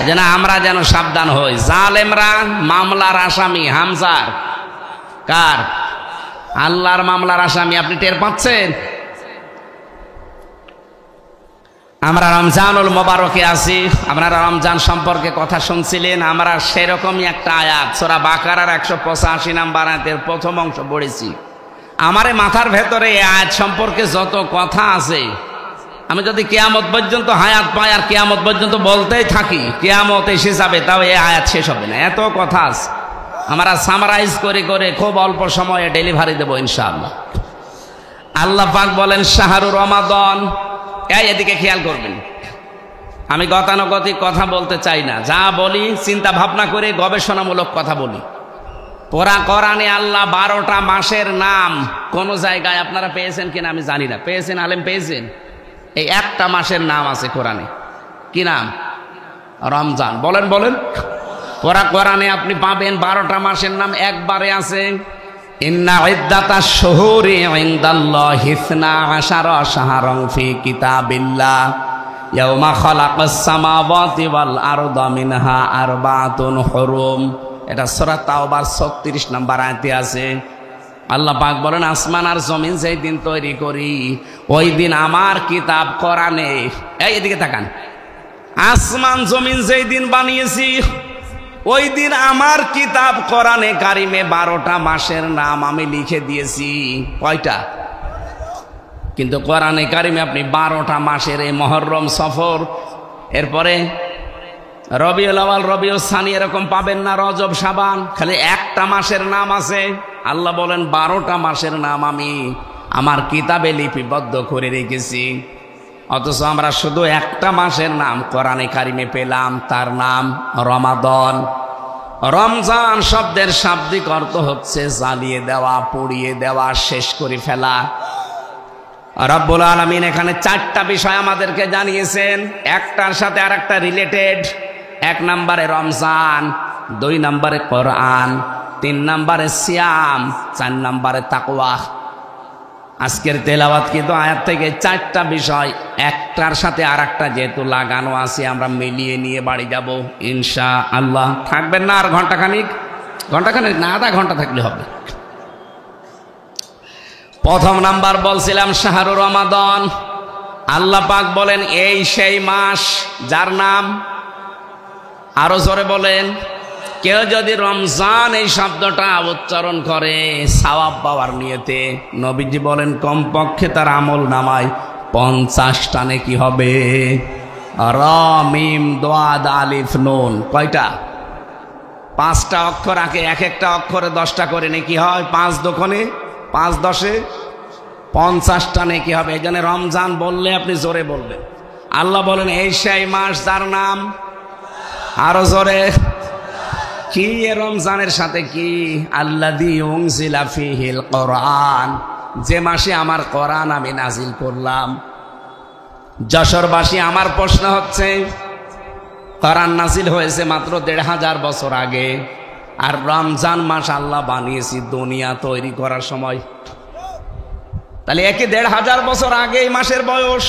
যেন আমরা যেন সাবধান হই। জালেমরা মামলার আসামি। হামজার কার? আল্লাহর মামলার আসামি। আপনি টের পাচ্ছেন? আমরা রমজানুল মোবারকে আছি, আপনারা রমজান সম্পর্কে কথা শুনছিলেন। আমরা সেরকমই একটা আয়াত সূরা বাকারার 185 নম্বর আয়াতের প্রথম অংশ পড়েছি। আমারে মাথার ভেতরে এই আয়াত সম্পর্কে যত কথা আছে আমি যদি কিয়ামত পর্যন্ত হায়াত পাই আর কিয়ামত পর্যন্ত বলতেই থাকি কিয়ামত এসে যাবে, তাও এই আয়াত শেষ হবে না, এত কথা আছে। আমরা সামারাইজ করে করে খুব অল্প সময়ে ডেলিভারি দেবো ইনশাআল্লাহ। আল্লাহ পাক বলেন শাহরুর রমাদান। এদিকে খেয়াল করবেন, আমি গতানুগতিক কথা বলতে চাই না, যা বলি চিন্তা ভাবনা করে গবেষণামূলক কথা বলি। পুরা কোরআনে আল্লাহ 12টা মাসের নাম কোন জায়গায় আপনারা পেয়েছেন কিনা আমি জানি না, পেয়েছেন আলেম পেয়েছেন? এই একটা মাসের নাম আছে কোরআনে, কি নাম? রমজান। বলেন বলেন। পুরা কোরআনে আপনি পাবেন 12টা মাসের নাম একবারে আছে। ইন্না ইদ্দাতাশ শুহুরি ইনদাল্লাহি 12 শাহরান ফি কিতাবিল্লাহ ইয়াউমা খালাকাস সামাওয়াতি ওয়াল আরদা মিনহা আরবাতুন হুরুম। এটা সূরা তাওবার 36 নম্বর আয়াতে আছে। আল্লাহ পাক বলেন আসমান আর জমিন যেই দিন তৈরি করি ওই দিন আমার কিতাব কোরআনে, এদিকে তাকান, আসমান জমিন যেই দিন বানিয়েছি ওই দিন আমার কিতাব কোরআনে কারিমে 12টা মাসের নাম আমি লিখে দিয়েছি। কয়টা? কিন্তু কোরআনে কারিমে আপনি 12টা মাসের, এই মুহররম, সফর, এরপরে রবিউল আউয়াল, রবিউল সানি এরকম পাবেন না, রজব, শাবান, খালি একটা মাসের নাম আছে। আল্লাহ বলেন 12টা মাসের নাম আমি আমার কিতাবে লিপিবদ্ধ করে রেখেছি, অথচ আমরা শুধু একটা মাসের নাম কোরআনে কারিমে পেলাম, তার নাম রমাদান। রমজান শব্দের শাব্দিক অর্থ হচ্ছে জ্বালিয়ে দেওয়া, পুড়িয়ে দেওয়া, শেষ করে ফেলা। রব্বুল আলামিন এখানে 4টা বিষয় আমাদেরকে জানিয়েছেন, একটার সাথে আরেকটা রিলেটেড। 1 নম্বরে রমজান, 2 নম্বরে কোরআন, 3 নম্বরে সিয়াম, 4 নম্বরে তাকওয়া। আজকের তেলাওয়াত কিন্তু আয়াত থেকে 4টা বিষয় একটার সাথে আরেকটা যেহেতু লাগানো আছে, আমরা মিলিয়ে নিয়ে বাড়ি যাব ইনশাআল্লাহ। থাকবেন না আর ঘন্টাখানিক না, আধা ঘন্টা থাকলে হবে। প্রথম নাম্বার বলছিলাম শাহরুর রমাদান। আল্লাহ পাক বলেন এই সেই মাস যার নাম, আরো জোরে বলেন, কেউ যদি রমজান এই শব্দটা উচ্চারণ করে সওয়াব পাওয়ার নিয়তে, নবীজি বলেন কমপক্ষে তার আমল নামায় 50টা নেকি হবে। র মিম দাদ আলিফ নুন, কয়টা? 5টা অক্ষর আগে, এক একটা অক্ষরে 10টা করে নেকি হয়। 5 দোকানে 5 10-এ 50টা নেকি হবে। এই জন্য রমজান বললে আপনি জোরে বলবেন। আল্লাহ বলেন এই সেই মাস যার নাম, আরো জোরে, কি রমজানের সাথে কি? আল্লাযী উনজিলা ফীহিল কোরআন, যে মাসে আমার কোরআন আমি নাজিল করলাম। যশোরবাসী, আমার প্রশ্ন হচ্ছে কোরআন নাজিল হয়েছে মাত্র 1500 বছর আগে, আর রমজান মাস আল্লাহ বানিয়েছি দুনিয়া তৈরি করার সময়। তাহলে একে 1500 বছর আগে এই মাসের বয়স।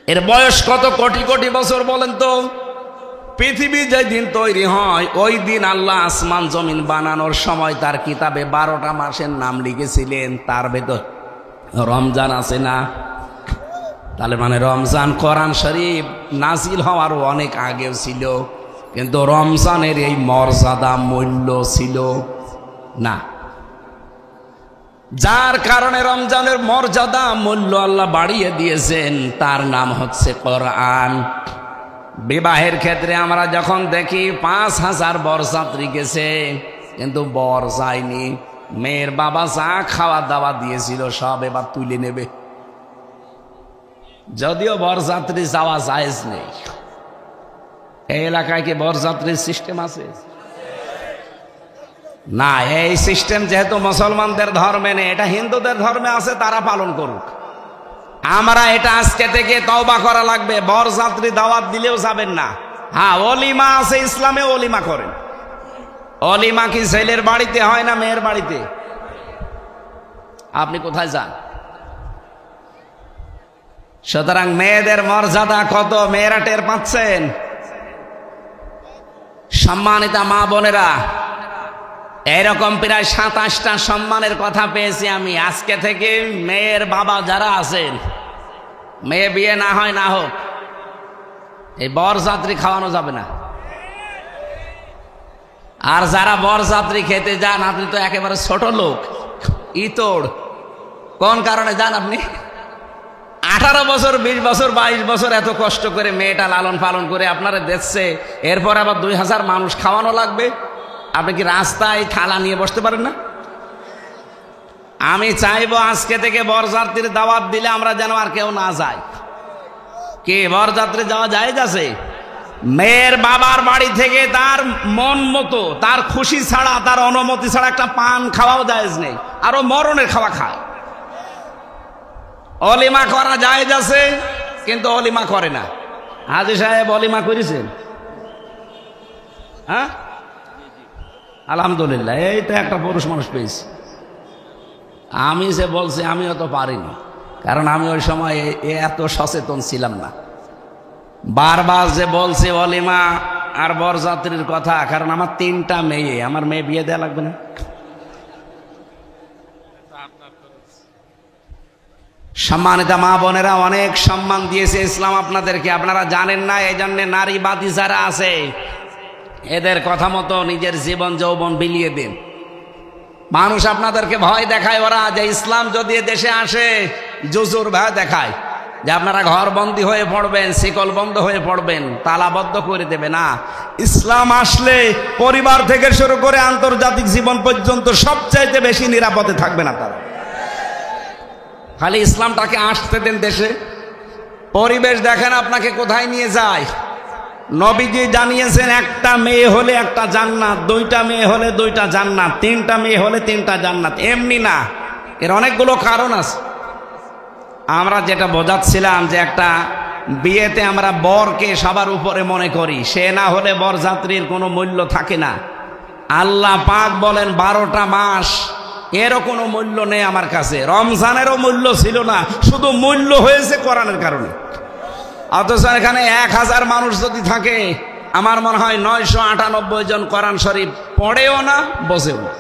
এর বয়স কত কোটি কোটি বছর বলেন তো? পৃথিবী যেই দিন তৈরি হয় ওই দিন আল্লাহ আসমান জমিন বানানোর সময় তার কিতাবে 12টা মাসের নাম লিখেছিলেন, তার ভেতর রমজান আছে না? তাহলে মানে রমজান কোরআন শরীফ নাজিল হওয়ারও অনেক আগেও ছিল, কিন্তু রমজানের এই মর্যাদা মূল্য ছিল না, যার কারণে রমজানের মর্যাদা মূল্য আল্লাহ বাড়িয়ে দিয়েছেন, তার নাম হচ্ছে কোরআন। বিবাহের ক্ষেত্রে আমরা যখন দেখি 5000 বরযাত্রী গেছে, কিন্তু বর যায়নি, মেয়ের বাবা যা খাওয়া দাওয়া দিয়েছিল সব এবার তুলে নেবে। যদিও বরযাত্রী যাওয়া জায়েজ নেই। এই এলাকায় কি বরযাত্রীর সিস্টেম আছে? না, এই সিস্টেম যেহেতু মুসলমানদের ধর্মে নেই, এটা হিন্দুদের ধর্মে আছে, তারা পালন করুক। আমরা এটা আজকে থেকে তওবা করা লাগবে। বরযাত্রী দাওয়াত দিলেও যাবেন না। হ্যাঁ, অলিমা আছে ইসলামে, অলিমা করেন। অলিমা কি ছেলের বাড়িতে হয় না মেয়ের বাড়িতে? আপনি কোথায় যান? সুতরাং মেয়েদের মর্যাদা কত মেয়েরা টের পাচ্ছেন? সম্মানিতা মা বোনেরা, এরকম প্রায় 27টা সম্মানের কথা পেয়েছি আমি। আজকে থেকে মেয়ের বাবা যারা আছেন, মেয়ে বিয়ে না হয় না হোক, এই বরযাত্রী খাওয়ানো যাবে না। আর যারা বরযাত্রী খেতে যান, আপনি তো একেবারে ছোট লোক, ইতর, কোন কারণে জান আপনি? 18 বছর, 20 বছর, 22 বছর এত কষ্ট করে মেয়েটা লালন পালন করে আপনারা দেখছে, এরপর আবার 2000 মানুষ খাওয়ানো লাগবে। আপনি কি রাস্তায় থালা নিয়ে বসতে পারেন না? আমি চাইবো আজকে থেকে বরযাত্রীর দাওয়াত দিলে আমরা যেন আর কেউ না যায়। কি বরযাত্রী যাওয়া জায়েজ আছে? মেয়ের বাবার বাড়ি থেকে তার মন মতো, তার খুশি ছাড়া, তার অনুমতি ছাড়া একটা পান খাওয়াও জায়েজ নেই, আরো মরণের খাওয়া খায়। অলিমা করা জায়েজ আছে, কিন্তু অলিমা করে না। হাজী সাহেব অলিমা করেছেন? হ্যাঁ, আলহামদুলিল্লাহ, এই তো একটা পুরুষ মানুষ পেয়েছি। আমি যে বলছি আমিও তো পারিনি, কারণ আমি ওই সময় এত সচেতন ছিলাম না। বারবার যে বলছি অলিমা আর বরযাত্রীর কথা, কারণ আমার 3টা মেয়ে, আমার মেয়ে বিয়ে দেওয়া লাগবে না? সম্মানিত মা বোনেরা, অনেক সম্মান দিয়েছে ইসলাম আপনাদেরকে, আপনারা জানেন না। এই জন্য নারীবাদী যারা আছে এদের কথা মতো নিজের জীবন যৌবন বিলিয়ে দিন। মানুষ আপনাদেরকে ভয় দেখায়, ওরা যে ইসলাম যদি দেশে আসে জুজুর ভয় দেখায় যে আপনারা ঘর বন্দী হয়ে পড়বেন, শিকল বন্ধ হয়ে পড়বেন, তালাবদ্ধ করে দেবে। না, ইসলাম আসলে পরিবার থেকে শুরু করে আন্তর্জাতিক জীবন পর্যন্ত সবচাইতে বেশি নিরাপদে থাকবেন আপনারা। খালি ইসলামটাকে আসতে দেন দেশে। পরিবেশ দেখেন আপনাকে কোথায় নিয়ে যায়। নবীজি জানিয়েছেন একটা মেয়ে হলে একটা জান্নাত, 2টা মেয়ে হলে 2টা জান্নাত, 3টা মেয়ে হলে 3টা জান্নাত। এমনি না, এর অনেকগুলো কারণ আছে। আমরা যেটা বোঝাচ্ছিলাম যে একটা বিয়েতে আমরা বরকে সবার উপরে মনে করি, সে না হলে বরযাত্রীর কোনো মূল্য থাকে না। আল্লাহ পাক বলেন 12টা মাস, এরও কোনো মূল্য নেই আমার কাছে। রমজানেরও মূল্য ছিল না, শুধু মূল্য হয়েছে কোরআনের কারণে। অথচ এখানে 1000 মানুষ যদি থাকে, আমার মনে হয় 998 জন কোরআন শরীফ পড়েও না, বসেও না।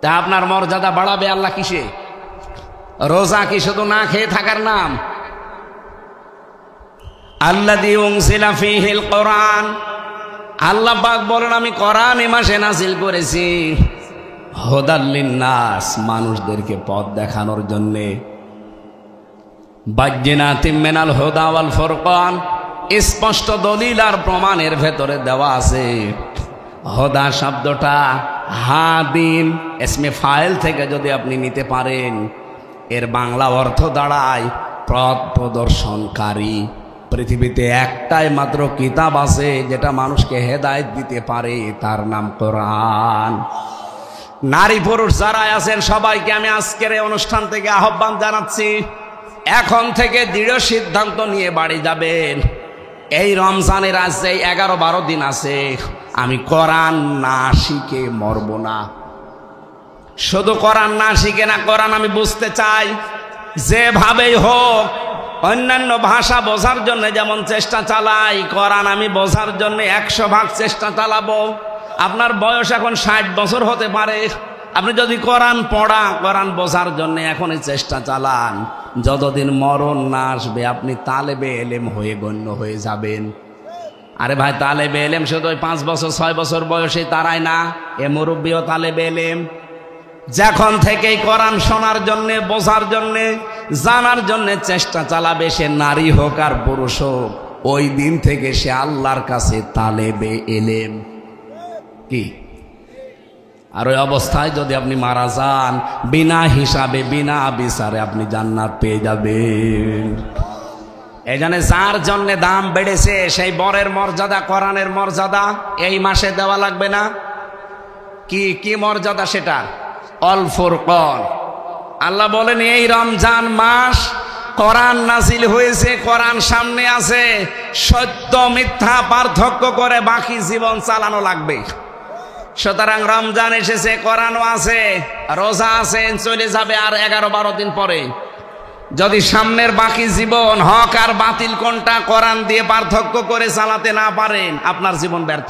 তা আপনার মর্যাদা বাড়াবে আল্লাহ কিসে? রোজা কি শুধু না খেয়ে থাকার নাম? আল্লাযী উনজিলা ফীহিল কোরআন, আল্লাহ পাক বলেন আমি কোরআন এই মাসে নাযিল করেছি হুদাল লিন্নাস, মানুষদেরকে পথ দেখানোর জন্য। বায়্যিনাতিম মিনাল হুদা ওয়াল ফুরকান, স্পষ্ট দলিল আর প্রমাণের ভেতরে দেওয়া আছে। হুদা শব্দটা হাদিন ইসমে ফাইল থেকে যদি আপনি নিতে পারেন, এর বাংলা অর্থ দাঁড়ায় পথ প্রদর্শনকারী। পৃথিবীতে একটাই মাত্র কিতাব আছে যেটা মানুষকে হেদায়েত দিতে পারে, তার নাম কোরআন। নারী পুরুষ যারা আছেন সবাইকে আমি আজকের এই অনুষ্ঠান থেকে আহ্বান জানাচ্ছি, এখন থেকে দৃঢ় সিদ্ধান্ত নিয়ে বাড়ি যাবেন। এই রমজানের আজ 11-12 দিন আছে, আমি কোরআন না শিখে মরব না। শুধু কোরআন না শিখে না, কোরআন আমি বুঝতে চাই। যেভাবেই হোক অন্যান্য ভাষা বোঝার জন্য যেমন চেষ্টা চালাই, কোরআন আমি বোঝার জন্য 100 ভাগ চেষ্টা চালাবো। আপনার বয়স এখন 60 বছর হতে পারে, আপনি যদি কোরআন পড়া, কোরআন বোঝার জন্য এখনই চেষ্টা চালান, যতদিন মরণ না আসবে আপনি তালেবে এলেম হয়ে গণ্য হয়ে যাবেন। আরে ভাই, তালেবে এলেম শুধু 5 বছর 6 বছর বয়সে তারাই না, এ মুরব্বীও তালেবে এলেম। যখন থেকেই কোরআন শোনার জন্যে, বোঝার জন্যে, জানার জন্যে চেষ্টা চালাবে, সে নারী হোক আর পুরুষ হোক, ওই দিন থেকে সে আল্লাহর কাছে তালেবে এলেম। কি আর ওই অবস্থায় যদি আপনি মারা যান, বিনা হিসাবে বিনা বিচারে আপনি জান্নাত পেয়ে যাবেন। এই জন্য যার জন্য দাম বেড়েছে, সেই বরের মর্যাদা, কোরআনের মর্যাদা এই মাসে দেওয়া লাগবে না? কি কি মর্যাদা সেটা? অল ফুরকান। আল্লাহ বলেন এই রমজান মাস কোরআন নাজিল হয়েছে, কোরআন সামনে আছে, সত্য মিথ্যা পার্থক্য করে বাকি জীবন চালানো লাগবে। সুতরাং রমজান এসেছে, কোরআনও আছে, রোজা আছে, চলে যাবে আর 11-12 দিন পরে। যদি সামনের বাকি জীবন হক আর বাতিল কোনটা কোরআন দিয়ে পার্থক্য করে চালাতে না পারেন, আপনার জীবন ব্যর্থ।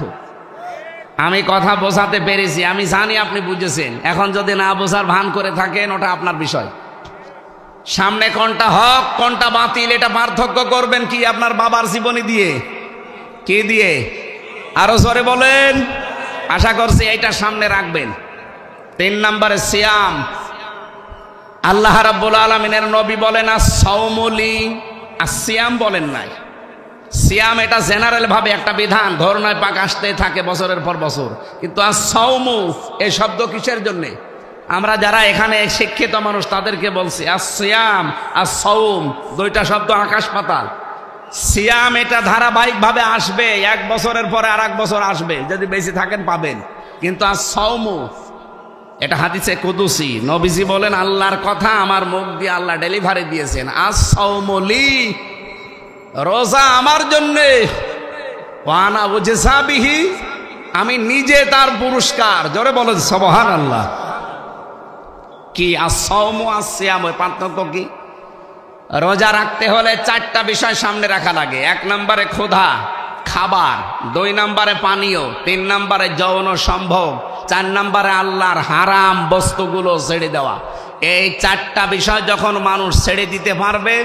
আমি কথা বোঝাতে পেরেছি, আমি জানি আপনি বুঝেছেন। এখন যদি না বোঝার ভান করে থাকেন, ওটা আপনার বিষয়। সামনে কোনটা হক কোনটা বাতিল এটা পার্থক্য করবেন কি? আপনার বাবার জীবনী দিয়ে। কি দিয়ে? আরো জোরে বলেন। আশা করছি এইটা সামনে রাখবেন। 3 নম্বরে সিয়াম, আল্লাহ রাব্বুল আলামিনের নবী বলেন আস-সাওমুলি, আর-সিয়াম বলেন নাই। সিয়াম এটা জেনারেল ভাবে একটা বিধান, ধরনায় পাক আসতে থাকে বছরের পর বছর, কিন্তু আস-সাওমু এই শব্দ কিসের জন্যে? আমরা যারা এখানে শিক্ষিত মানুষ তাদেরকে বলছি আস-সিয়াম আস-সাওম দুইটা শব্দ আকাশ পাতাল। সিয়াম এটা ধারাবাহিকভাবে আসবে, এক বছরের পরে আর এক বছর আসবে, যদি বেশি থাকেন পাবেন। কিন্তু আস-সাওমু এটা হাদিসে কুদুসি, নবীজি বলেন আল্লাহর কথা আমার মুখ দিয়ে আল্লাহ ডেলিভারি দিয়েছেন, আস-সাওমু লি, রোজা আমার জন্যে, ওয়া আনা উজজা বিহি, আমি নিজে তার পুরস্কার। জোরে বলেন সুবহানাল্লাহ। কি আস-সাওমু আস-সিয়াম এর পার্থক্য কি? রোজা রাখতে হলে চারটা বিষয় সামনে রাখা লাগে। এক নম্বরে ক্ষুধা, খাবার, 2 নম্বরে পানীয়, 3 নম্বরে যৌন সম্ভোগ, 4 নম্বরে আল্লাহর হারাম বস্তুগুলো ছেড়ে দেওয়া। এই 4টা বিষয় যখন মানুষ ছেড়ে দিতে পারবে,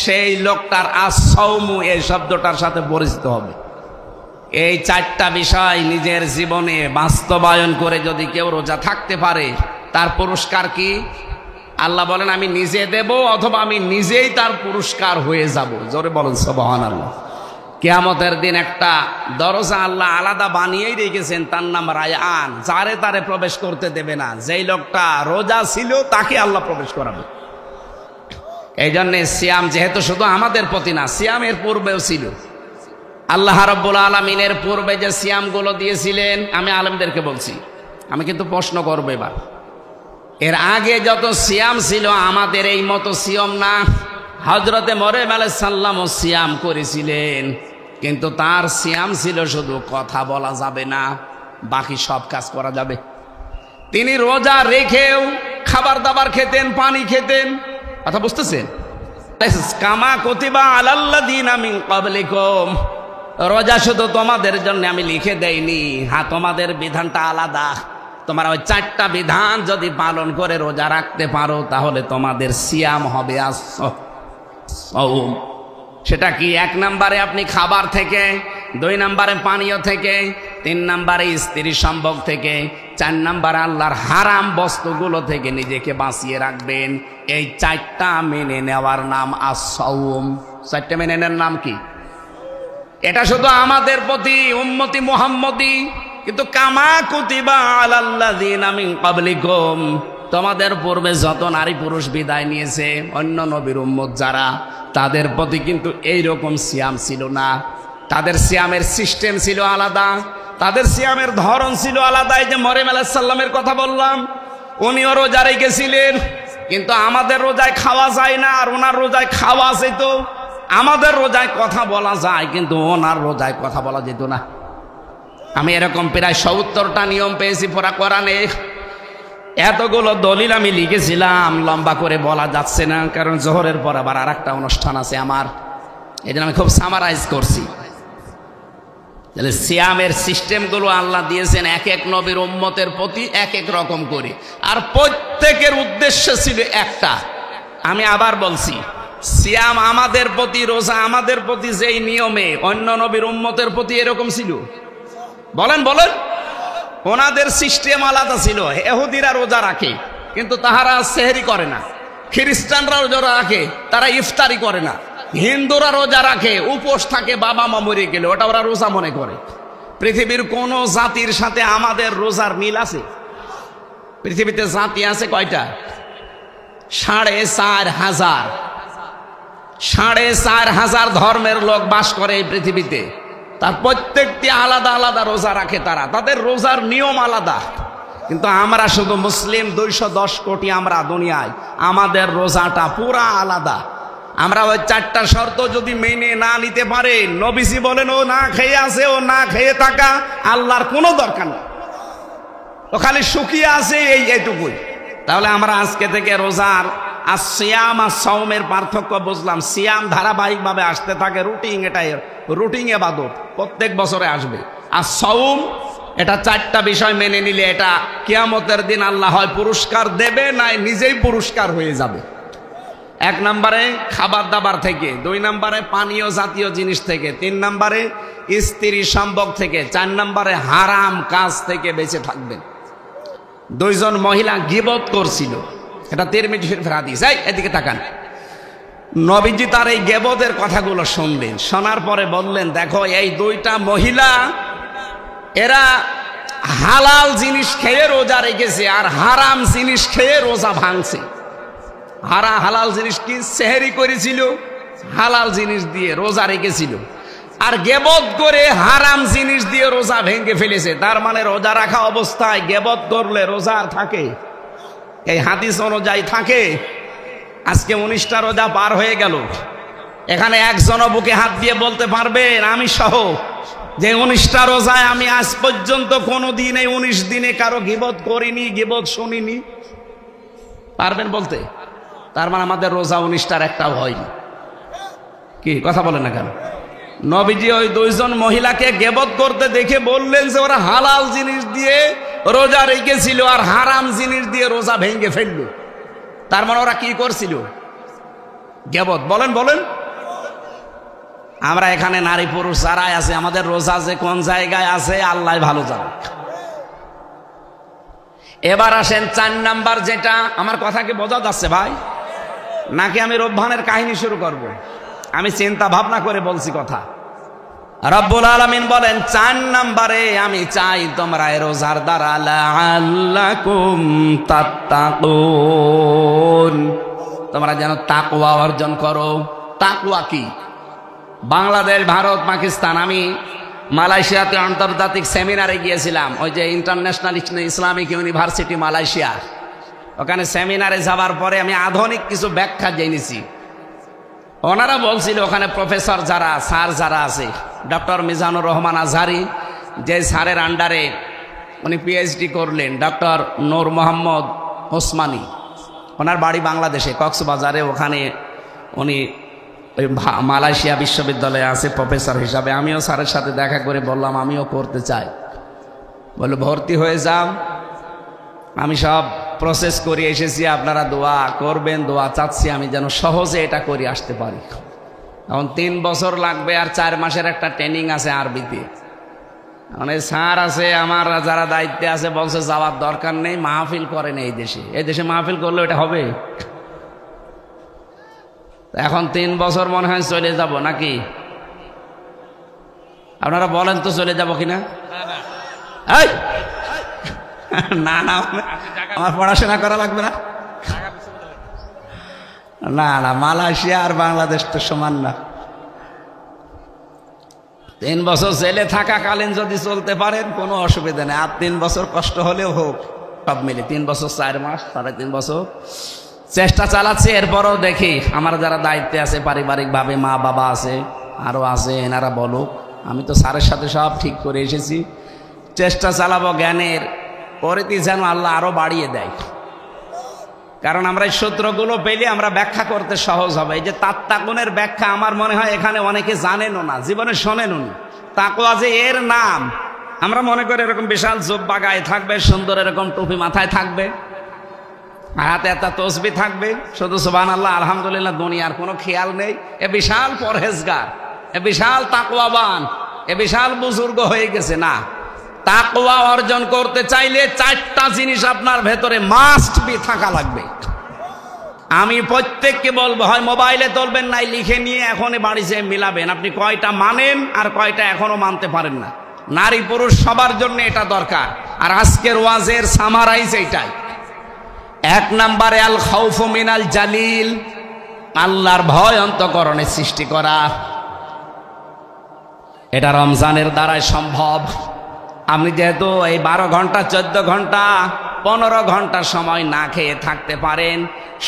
সেই লোকটার আস-সাওমু এই শব্দটার সাথে পরিচিত হবে। এই 4টা বিষয় নিজের জীবনে বাস্তবায়ন করে যদি কেউ রোজা থাকতে পারে, তার পুরস্কার কি? আল্লাহ বলেন আমি নিজে দেব, অথবা আমি নিজেই তার পুরস্কার হয়ে যাব। জোরে বলেন সুবহানাল্লাহ। কিয়ামতের দিন একটা দরজা আল্লাহ আলাদা বানিয়েই রেখেছেন, তার নাম রায়আন, যারে তারে প্রবেশ করতে দেবে না। যেই লোকটা রোজা ছিল তাকে আল্লাহ প্রবেশ করাবে। এই জন্যে সিয়াম যেহেতু শুধু আমাদের প্রতি না, সিয়ামের পূর্বেও ছিল। আল্লাহ রাব্বুল আলামিনের পূর্বে যে সিয়ামগুলো দিয়েছিলেন, আমি আলেমদেরকে বলছি, আমি কিন্তু প্রশ্ন করবো এবার, এর আগে যত সিয়াম ছিল আমাদের এই মতো সিয়াম না। হযরতে মরিয়ম আলাইহিস সালামও সিয়াম করেছিলেন, কিন্তু তার সিয়াম ছিল শুধু কথা বলা যাবে না, বাকি সব কাজ করা যাবে। তিনি রোজা রেখেও খাবার দাবার খেতেন, পানি খেতেন। কথা বুঝতেছেন? কামা কুতিবা আলাল্লাযিনা মিন ক্বাবলিকুম, রোজা শুধু তোমাদের জন্য আমি লিখে দেইনি, হ্যাঁ তোমাদের বিধানটা আলাদা। তোমরা ওই 4টা বিধান যদি পালন করে রোজা রাখতে পারো, তাহলে তোমাদের সিয়াম হবে আস-সাওম। সেটা কি? 1 নম্বরে আপনি খাবার থেকে, 2 নম্বরে পানীয় থেকে, 3 নম্বরে স্ত্রী সম্ভোগ থেকে, 4 নম্বরে আল্লাহর হারাম বস্তুগুলো থেকে নিজেকে বাঁচিয়ে রাখবেন। এই 4টা মেনে নেওয়ার নাম আস-সাওম। 4টা মেনে নেওয়ার নাম কি? এটা শুধু আমাদের প্রতি উম্মতি মুহাম্মদি, কিন্তু কামা কুতিবা আলাল্লাযিনা মিন ক্বাবলিকুম, তোমাদের পূর্বে যত নারী পুরুষ বিদায় নিয়েছে, অন্য নবীর উম্মত যারা, তাদের প্রতি কিন্তু এইরকম সিয়াম ছিল না। তাদের সিয়ামের সিস্টেম ছিল আলাদা, তাদের সিয়ামের ধরন ছিল আলাদা। এই যে মরিয়ম আলাইহিস সালামের কথা বললাম, উনিও রোজা রেখেছিলেন, কিন্তু আমাদের রোজায় খাওয়া যায় না, আর ওনার রোজায় খাওয়া যেত। আমাদের রোজায় কথা বলা যায়, কিন্তু ওনার রোজায় কথা বলা যেত না। আমি এরকম প্রায় 70টা নিয়ম পেয়েছি পুরা কোরআনে। এতগুলো দলিল আমি লিখেছিলাম, লম্বা করে বলা যাচ্ছে না, কারণ জোহরের পর আবার আরেকটা অনুষ্ঠান আছে আমার, এই জন্য আমি খুব সামারাইজ করছি। তাহলে সিয়ামের সিস্টেমগুলো আল্লাহ দিয়েছেন এক এক নবীর উম্মতের প্রতি এক এক রকম করে, আর প্রত্যেকের উদ্দেশ্য ছিল একটা। আমি আবার বলছি, সিয়াম আমাদের প্রতি, রোজা আমাদের প্রতি যেই নিয়মে, অন্য নবীর উম্মতের প্রতি এরকম ছিল। বলেন বলেন। ওনাদের সিস্টেম আলাদা ছিল। ইহুদিরা রোজা রাখে, কিন্তু তাহারা সেহরি করে না। খ্রিস্টানরা রোজা রাখে, তারা ইফতারি করে না। হিন্দুরা রোজা রাখে, উপোস থাকে, বাবা মা মরে গেলে ওটা ওরা রোজা মনে করে। পৃথিবীর কোন জাতির সাথে আমাদের রোজার মিল আছে? পৃথিবীতে জাতি আছে কয়টা? 4,500। 4,500 ধর্মের লোক বাস করে এই পৃথিবীতে। তার প্রত্যেকটি আলাদা আলাদা রোজা রাখে, তারা তাদের রোজার নিয়ম আলাদা। কিন্তু আমরা শুধু মুসলিম 210 কোটি আমরা দুনিয়ায়, আমাদের রোজাটা পুরা আলাদা। আমরা ওই 4টা শর্ত যদি মেনে না নিতে পারে, নবীজি বলেন ও না খেয়ে আছে, ও না খেয়ে থাকা আল্লাহর কোনো দরকার নেই, ও খালি শুকিয়ে আছে এইটুকুই। তাহলে আমরা আজকে থেকে রোজার সিয়াম আর সাওমের পার্থক্য বুঝলাম। সিয়াম ধারাবাহিকভাবে আসতে থাকে, রুটিন, এটাই রুটিন ইবাদত, প্রত্যেক বছরে আসবে। আর সাওম এটা 4টা বিষয় মেনে নিলে এটা কিয়ামতের দিন আল্লাহ হয় পুরস্কার দেবে, নাই নিজেই পুরস্কার হয়ে যাবে। 1 নম্বরে খাবার দাবার থেকে, 2 নম্বরে পানীয় জাতীয় জিনিস থেকে, 3 নম্বরে স্ত্রী সম্ভোগ থেকে, 4 নম্বরে হারাম কাজ থেকে বেঁচে থাকবেন। 2 জন মহিলা গীবত করছিল, এটা তিরমিজি শরীফের হাদিস। এই এদিকে তাকান। নবীজি তার এই গীবতের কথাগুলো শুনলেন, শোনার পরে বললেন, দেখো এই দুইটা মহিলা এরা হালাল জিনিস খেয়ে রোজা রেখেছে আর হারাম জিনিস খেয়ে রোজা ভাঙছে। হালাল জিনিস কি? সেহরি করেছিল, হালাল জিনিস দিয়ে রোজা রেখেছিল, আর গীবত করে হারাম জিনিস দিয়ে রোজা ভেঙে ফেলেছে। তার মানে রোজা রাখা অবস্থায় গীবত করলে রোজা আর থাকে? এই হাদিস অনুযায়ী থাকে। আজকে 19টা রোজা পার হয়ে গেল, এখানে একজনও বুকে হাত দিয়ে বলতে পারবেন আমি সহ যে 19টা রোজায় আমি আজ পর্যন্ত কোনো দিন এই 19 দিনে কারো গীবত করিনি, গীবত শুনিনি? পারবেন বলতে? তার মানে আমাদের রোজা 19টার একটাও হয়নি। কি কথা বলেন না কেন? নবীজি ওই দুইজন মহিলাকে গীবত করতে দেখে বললেন যে ওরা হালাল জিনিস দিয়ে রোজা রেখেছিল আর হারাম জিনিস দিয়ে রোজা ভেঙে ফেললো। তার মানে ওরা কি করছিল? গীবত। বলেন বলেন। আমরা এখানে নারী পুরুষ যারাই আছে, আমাদের রোজা যে কোন জায়গায় আছে আল্লাহ ভালো জানে। এবার আসেন 4 নাম্বার যেটা। আমার কথা কি বোঝা যাচ্ছে ভাই, নাকি আমি রব্বানের কাহিনী শুরু করব? আমি চিন্তা ভাবনা করে বলছি কথা। রব্বুল আলামিন বলেন 4 নাম্বারে আমি চাই তোমরা রোজার দ্বারা লাআল্লাকুম তাত্তাকুন, তোমরা যেন তাকওয়া অর্জন করো। তাকওয়া কি? বাংলাদেশ, ভারত, পাকিস্তান, আমি মালয়েশিয়াতে আন্তর্জাতিক সেমিনারে গিয়েছিলাম, ওই যে ইন্টারন্যাশনাল ইসলামিক ইউনিভার্সিটি মালয়েশিয়া। ওখানে সেমিনারে যাওয়ার পরে আমি আধুনিক কিছু ব্যাখ্যা জেনেছি। ওনারা বলছিল ওখানে প্রফেসর যারা, স্যার যারা আছে, ডক্টর মিজানুর রহমান আজহারি, যে স্যারের আন্ডারে উনি পিএইচডি করলেন, ডক্টর নূর মোহাম্মদ ওসমানী, ওনার বাড়ি বাংলাদেশে কক্সবাজারে। ওখানে উনি ওই মালয়েশিয়া বিশ্ববিদ্যালয়ে আছে প্রফেসর হিসাবে। আমিও স্যারের সাথে দেখা করে বললাম আমিও করতে চাই। বললো ভর্তি হয়ে যাও, আমি সব প্রসেস করে এসেছি, আপনারা দোয়া করবেন, দোয়া চাচ্ছি আমি যেন সহজে এটা করে আসতে পারি। এখন 3 বছর লাগবে আর 4 মাসের একটা ট্রেনিং আছে আরবিতে। মানে স্যার আছে আমার যারা দায়িত্বে আছে, বলছে যাওয়ার দরকার নেই, মাহফিল করেন এই দেশে। এই দেশে মাহফিল করলে এটা হবে? এখন 3 বছর মনে হয় চলে যাব নাকি? আপনারা বলেন তো চলে যাব কিনা? না না, আমার পড়াশোনা করা লাগবে না। না না, মালয়েশিয়া আর বাংলাদেশ তো সমান না। 3 বছর জেলে থাকাকালীন যদি চলতে পারেন কোনো অসুবিধা নেই, আর 3 বছর কষ্ট হলেও হোক, সব মিলে 3 বছর 4 মাস 3.5 বছর চেষ্টা চালাচ্ছি। এরপরও দেখি আমার যারা দায়িত্বে আছে পারিবারিকভাবে, মা বাবা আছে, আরও আছে, এনারা বলুক। আমি তো স্যারের সাথে সব ঠিক করে এসেছি, চেষ্টা চালাবো জ্ঞানের পরিধি যেন আল্লাহ আরো বাড়িয়ে দেয়। কারণ আমরা এই সূত্রগুলো পেলে আমরা ব্যাখ্যা করতে সহজ হবে। এই যে তাত্তাকুনের ব্যাখ্যা আমার মনে হয় এখানে অনেকে জানেনও না, জীবনে শোনেনও না। তাকওয়া যে এর নাম, আমরা মনে করি এরকম বিশাল জুব্বা গায়ে থাকবে, সুন্দর এরকম টুপি মাথায় থাকবে, হাতে একটা তসবিহ থাকবে, শুধু সুবহানাল্লাহ আলহামদুলিল্লাহ, দুনিয়ার কোনো খেয়াল নেই। এ বিশাল পরহেজগার, এ বিশাল তাকওয়াবান, এ বিশাল বুজুর্গ হয়ে গেছে। না, তাকওয়া অর্জন করতে চাইলে 4টা জিনিস আপনার ভেতরে মাস্ট বি থাকা লাগবে। আমি প্রত্যেককে বলবো, হয় মোবাইলে তুলবেন, নাই লিখে নিয়ে এখনই বাড়ি যেয়ে মিলাবেন আপনি কয়টা মানেন আর কয়টা এখনো মানতে পারেন না। নারী পুরুষ সবার জন্য এটা দরকার। আর আজকের ওয়াজের সামারাইজ এইটাই। 1 নম্বরে আল খাউফু মিনাল জালিল, আল্লাহর ভয় অন্তঃকরণে সৃষ্টি করা। এটা রমজানের দ্বারাই সম্ভব। আপনি যেহেতু এই 12 ঘন্টা 14 ঘন্টা 15 ঘন্টা সময় না খেয়ে থাকতে পারেন,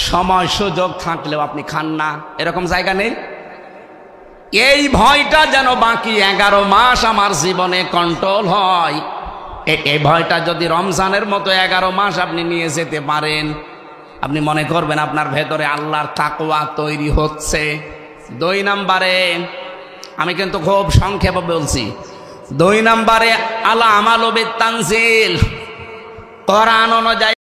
সময় সুযোগ থাকলেও আপনি খান না, এরকম জায়গা নেই। এই ভয়টা যেন বাকি 11 মাস আমার জীবনে কন্ট্রোল হয়, এই ভয়টা যদি রমজানের মতো 11 মাস আপনি নিয়ে যেতে পারেন, আপনি মনে করবেন আপনার ভেতরে আল্লাহর তাকওয়া তৈরি হচ্ছে। 2 নম্বরে, আমি কিন্তু খুব সংক্ষেপে বলছি, 2 নম্বরে আল আমালু বিত তানজিল, কোরআন অনুযায়ী